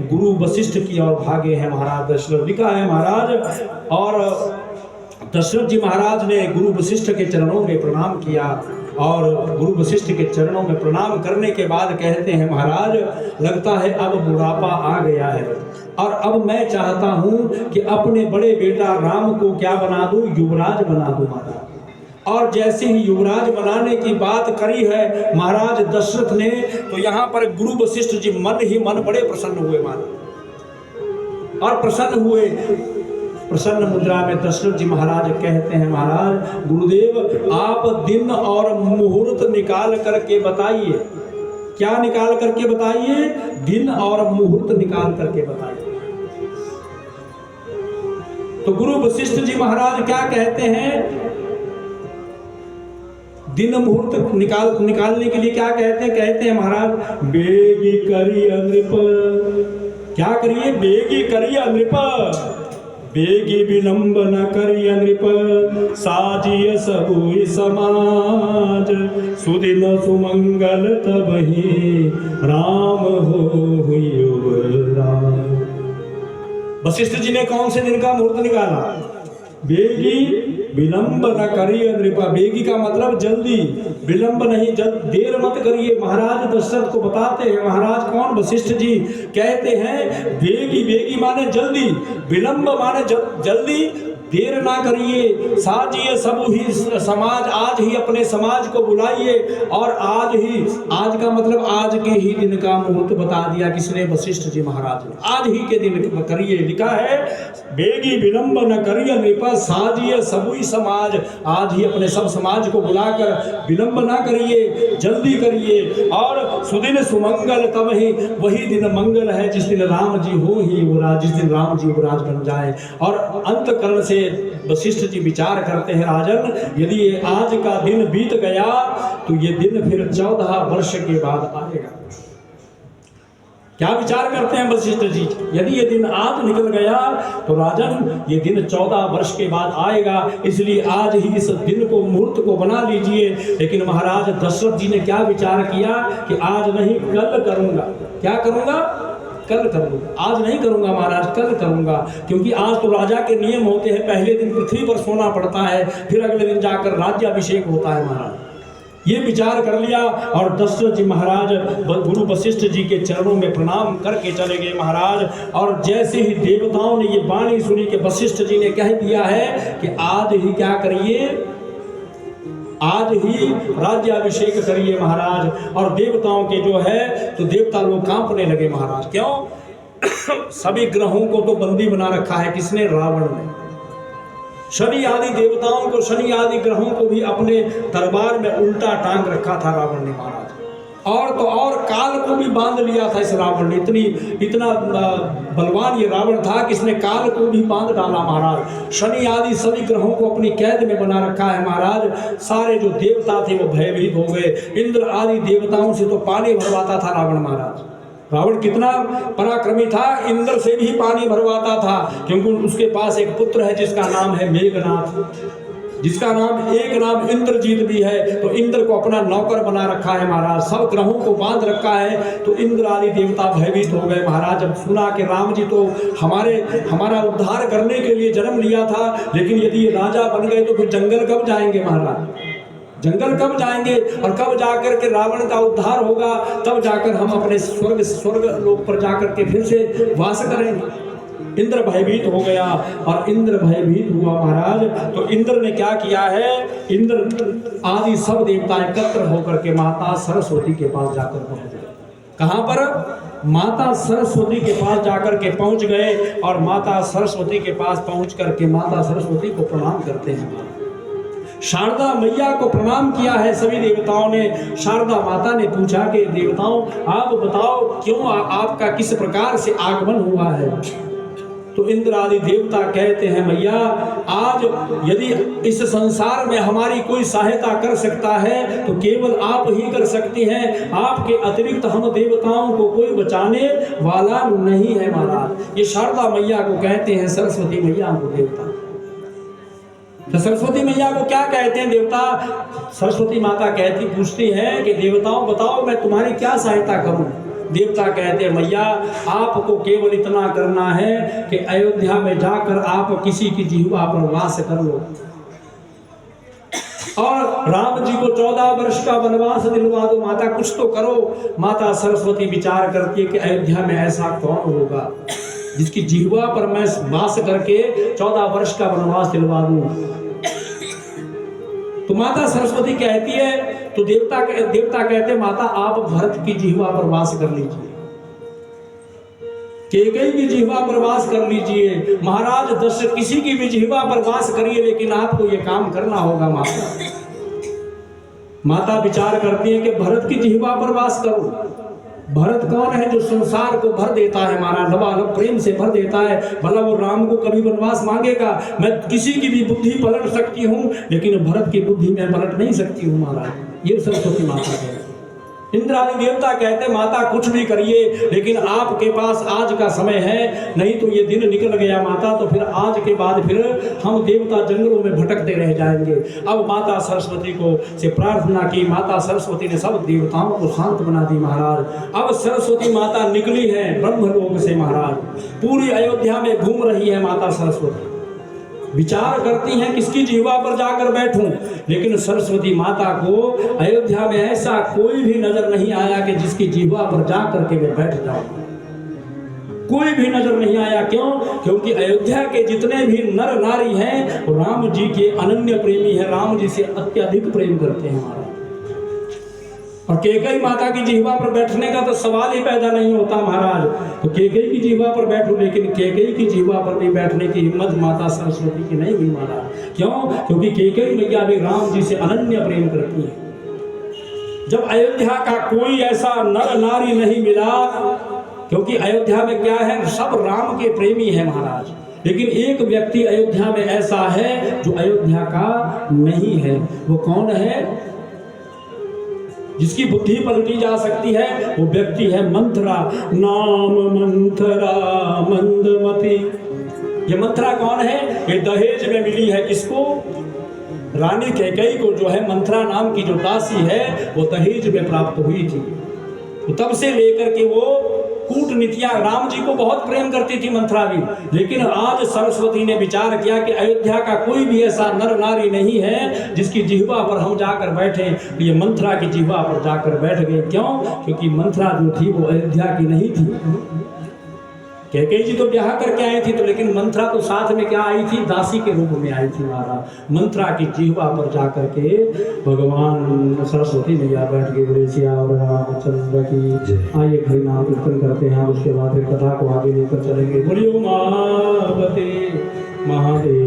[SPEAKER 1] गुरु वशिष्ठ की ओर भागे हैं महाराज। दशरथ लिखा है महाराज, और दशरथ जी महाराज ने गुरु वशिष्ठ के चरणों में प्रणाम किया, और गुरु वशिष्ठ के चरणों में प्रणाम करने के बाद कहते हैं महाराज, लगता है अब बुढ़ापा आ गया है, और अब मैं चाहता हूं कि अपने बड़े बेटा राम को क्या बना दूं? युवराज बना दूं महाराज। और जैसे ही युवराज बनाने की बात करी है महाराज दशरथ ने, तो यहाँ पर गुरु वशिष्ठ जी मन ही मन बड़े प्रसन्न हुए महाराज। और प्रसन्न हुए, प्रसन्न मुद्रा में दशरथ जी महाराज कहते हैं महाराज, गुरुदेव आप दिन और मुहूर्त निकाल करके बताइए। क्या निकाल करके बताइए? दिन और मुहूर्त निकाल करके बताइए। तो गुरु वशिष्ठ जी महाराज क्या कहते हैं? दिन मुहूर्त निकालने के लिए क्या कहते हैं? कहते हैं महाराज, बेगी करिय नृप। क्या करिए? बेगी करिय नृप, बेगी विलंब न करिय नृप, साजिय सबुई समाज, सुदिन सुमंगल तबहि राम हो युवराज। वशिष्ठ जी ने कौन से दिन का मुहूर्त निकाला? बेगी विलंब न करिए नृपा। बेगी का मतलब जल्दी, विलंब नहीं, देर मत करिए। महाराज दशरथ को बताते हैं महाराज कौन? वशिष्ठ जी कहते हैं बेगी, बेगी माने जल्दी, विलंब माने जल्दी, देर ना करिए। साजिए सब ही समाज, आज ही अपने समाज को बुलाइए। और आज ही, आज का मतलब आज के ही दिन का मुहूर्त बता दिया किसने? वशिष्ठ जी महाराज ने। आज ही के दिन करिए। लिखा है बेगी विलंब न करिए नृपा, साजिए सबुई समाज, आज ही अपने सब समाज को बुलाकर विलंब ना करिए, जल्दी करिए। और सुदिन सुमंगल तब ही, वही दिन मंगल है जिस दिन राम जी हो ही युवराज, जिस दिन राम जी युवराज बन जाए। और अंतकरण से वशिष्ठ जी विचार करते हैं, राजन यदि ये आज का दिन बीत गया तो ये दिन फिर 14 वर्ष के बाद आएगा। क्या विचार करते हैं वशिष्ठ जी? यदि ये दिन आज निकल गया तो राजन ये दिन 14 वर्ष के बाद आएगा, इसलिए आज ही इस दिन को, मुहूर्त को बना लीजिए। लेकिन महाराज दशरथ जी ने क्या विचार किया कि आज नहीं कल करूंगा। क्या करूंगा? कल करूंगा, आज नहीं करूंगा महाराज, कल करूंगा। क्योंकि आज तो राजा के नियम होते हैं, पहले दिन पृथ्वी पर सोना पड़ता है, फिर अगले दिन जाकर राज्याभिषेक होता है महाराज। ये विचार कर लिया और दशरथ जी महाराज गुरु वशिष्ठ जी के चरणों में प्रणाम करके चले गए महाराज। और जैसे ही देवताओं ने ये वाणी सुनी कि वशिष्ठ जी ने कह दिया है कि आज ही क्या करिए? आज ही राज्याभिषेक करिए महाराज। और देवताओं के जो है तो देवता लोग कांपने लगे महाराज। क्यों? सभी ग्रहों को तो बंदी बना रखा है किसने? रावण ने। शनि आदि देवताओं को, शनि आदि ग्रहों को भी अपने दरबार में उल्टा टांग रखा था रावण ने महाराज। और तो और काल को भी बांध लिया था इस रावण ने। इतना बलवान ये रावण था कि इसने काल को भी बांध डाला महाराज। शनि आदि सभी ग्रहों को अपनी कैद में बना रखा है महाराज। सारे जो देवता थे वो भयभीत हो गए। इंद्र आदि देवताओं से तो पानी भरवाता था रावण महाराज। रावण कितना पराक्रमी था, इंद्र से भी पानी भरवाता था, क्योंकि उसके पास एक पुत्र है जिसका नाम है मेघनाथ, जिसका नाम एक नाम इंद्रजीत भी है। तो इंद्र को अपना नौकर बना रखा है महाराज, सब ग्रहों को बांध रखा है। तो इंद्र आदि देवता भयभीत हो गए महाराज। जब सुना कि राम जी तो हमारा उद्धार करने के लिए जन्म लिया था, लेकिन यदि ये राजा बन गए तो फिर जंगल कब जाएंगे महाराज? जंगल कब जाएंगे? और कब जाकर के रावण का उद्धार होगा? तब जाकर हम अपने स्वर्ग लोक पर जाकर के फिर से वास करेंगे। इंद्र भयभीत हो गया और इंद्र भयभीत हुआ महाराज। तो इंद्र ने क्या किया है? इंद्र आदि सब देवता एकत्र होकर के माता सरस्वती के पास जाकर पहुंच गए। कहां पर? माता सरस्वती के पास जाकर के पहुंच गए। और माता सरस्वती के पास पहुंच करके माता सरस्वती को प्रणाम करते हैं। शारदा मैया को प्रणाम किया है सभी देवताओं ने। शारदा माता ने पूछा कि देवताओं आप बताओ क्यों आपका किस प्रकार से आगमन हुआ है? तो इंद्र आदि देवता कहते हैं मैया आज यदि इस संसार में हमारी कोई सहायता कर सकता है तो केवल आप ही कर सकती हैं, आपके अतिरिक्त हम देवताओं को कोई बचाने वाला नहीं है महाराज। ये शारदा मैया को कहते हैं सरस्वती मैया को देवता। तो सरस्वती मैया को क्या कहते हैं देवता? सरस्वती माता कहती पूछती है कि देवताओं बताओ मैं तुम्हारी क्या सहायता करूं। देवता कहते हैं मैया आपको केवल इतना करना है कि अयोध्या में जाकर आप किसी की जिह्वा पर वास कर लो और राम जी को 14 वर्ष का वनवास दिलवा दो। माता कुछ तो करो। माता सरस्वती विचार करती है कि अयोध्या में ऐसा कौन होगा जिसकी जिह्वा पर मैं वास करके 14 वर्ष का वनवास दिलवा दूं। तो माता सरस्वती कहती है तो देवता कहते माता आप भरत की जिह्वा पर वास कर लीजिए, कैकेयी की जिह्वा पर वास कर लीजिए, महाराज दशरथ किसी की भी जिह्वा पर वास करिए, लेकिन आपको ये काम करना होगा। माता विचार करती है कि भरत की जिह्वा पर वास करो। भरत कौन है? जो संसार को भर देता है, हमारा लबालब प्रेम से भर देता है। भला वो राम को कभी वनवास मांगेगा? मैं किसी की भी बुद्धि पलट सकती हूँ, लेकिन भरत की बुद्धि मैं पलट नहीं सकती हूँ महाराज। ये सरस्वती माता है। इंद्र आदि देवता कहते माता कुछ भी करिए, लेकिन आपके पास आज का समय है, नहीं तो ये दिन निकल गया माता, तो फिर आज के बाद फिर हम देवता जंगलों में भटकते रह जाएंगे। अब माता सरस्वती को से प्रार्थना की। माता सरस्वती ने सब देवताओं को शांत बना दी महाराज। अब सरस्वती माता निकली है ब्रह्मलोक से महाराज, पूरी अयोध्या में घूम रही है माता सरस्वती। विचार करती हैं किसकी जिह्वा पर जाकर बैठूं, लेकिन सरस्वती माता को अयोध्या में ऐसा कोई भी नजर नहीं आया कि जिसकी जिह्वा पर जाकर के मैं बैठ जाऊं। कोई भी नजर नहीं आया। क्यों? क्योंकि अयोध्या के जितने भी नर नारी हैं वो राम जी के अनन्य प्रेमी हैं, राम जी से अत्यधिक प्रेम करते हैं महाराज। और कैकेयी माता की जिह्वा पर बैठने का तो सवाल ही पैदा नहीं होता महाराज। तो कैकेयी की जिह्वा पर बैठो, लेकिन कैकेयी की जिह्वा पर भी बैठने की हिम्मत माता सरस्वती की नहीं हुई महाराज। क्यों? क्योंकि कैकेयी मैया भी राम जी से अनन्य प्रेम करती है। जब अयोध्या का कोई ऐसा नर नारी नहीं मिला, क्योंकि अयोध्या में क्या है, सब राम के प्रेमी है महाराज, लेकिन एक व्यक्ति अयोध्या में ऐसा है जो अयोध्या का नहीं है। वो कौन है? जिसकी बुद्धि पलटी जा सकती है, वो व्यक्ति है मंथरा। नाम मंथरा मंदमती। ये मंथरा कौन है? ये दहेज में मिली है। किसको? रानी कैकेयी को जो है मंथरा नाम की जो दासी है वो दहेज में प्राप्त हुई थी। तो तब से लेकर के वो कूटनीतियां, राम जी को बहुत प्रेम करती थी मंथरा भी, लेकिन आज सरस्वती ने विचार किया कि अयोध्या का कोई भी ऐसा नर नारी नहीं है जिसकी जिह्वा पर हम जाकर बैठे। तो ये मंथरा की जिह्वा पर जाकर बैठ गए। क्यों? क्योंकि मंथरा जो थी वो अयोध्या की नहीं थी। कैकेयी जी तो ब्याह करके आई थी, तो लेकिन मंथरा तो साथ में क्या आई थी? दासी के रूप में आई थी महाराज। मंथरा की जिह्वा पर जाकर के भगवान सरस्वती मैया बैठ के बोले श्याम रामचंद्र की। आइए हरि नाम कीर्तन करते हैं, उसके बाद फिर कथा को आगे लेकर चलेंगे। बोलिए उमापते महादेव।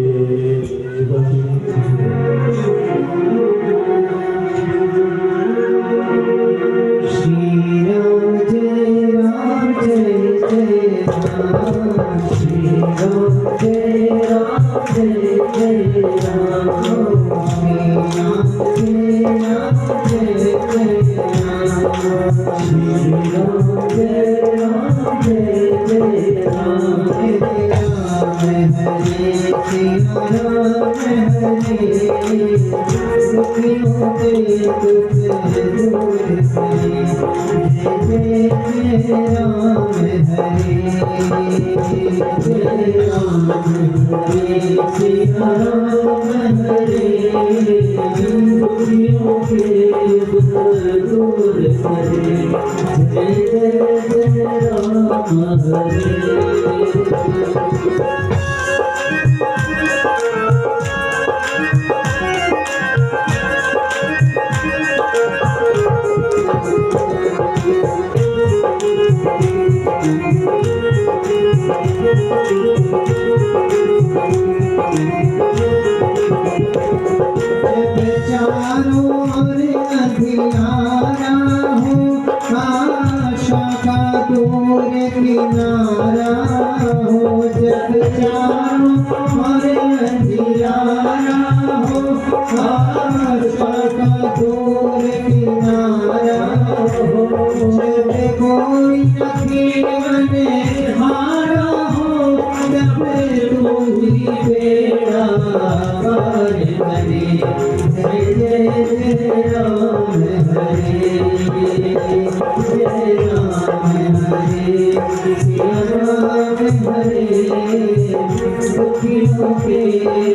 [SPEAKER 2] किनारा हो जब आशा का दूर किनारा हो जब कोई जीवन हारा हो जब तू ही बेड़ा पार करे जय जय राम हरे जय राम हरे सिया राम हरे दुखियों के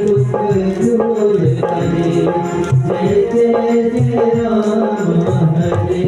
[SPEAKER 2] दुख दूर करे जय जय राम हरे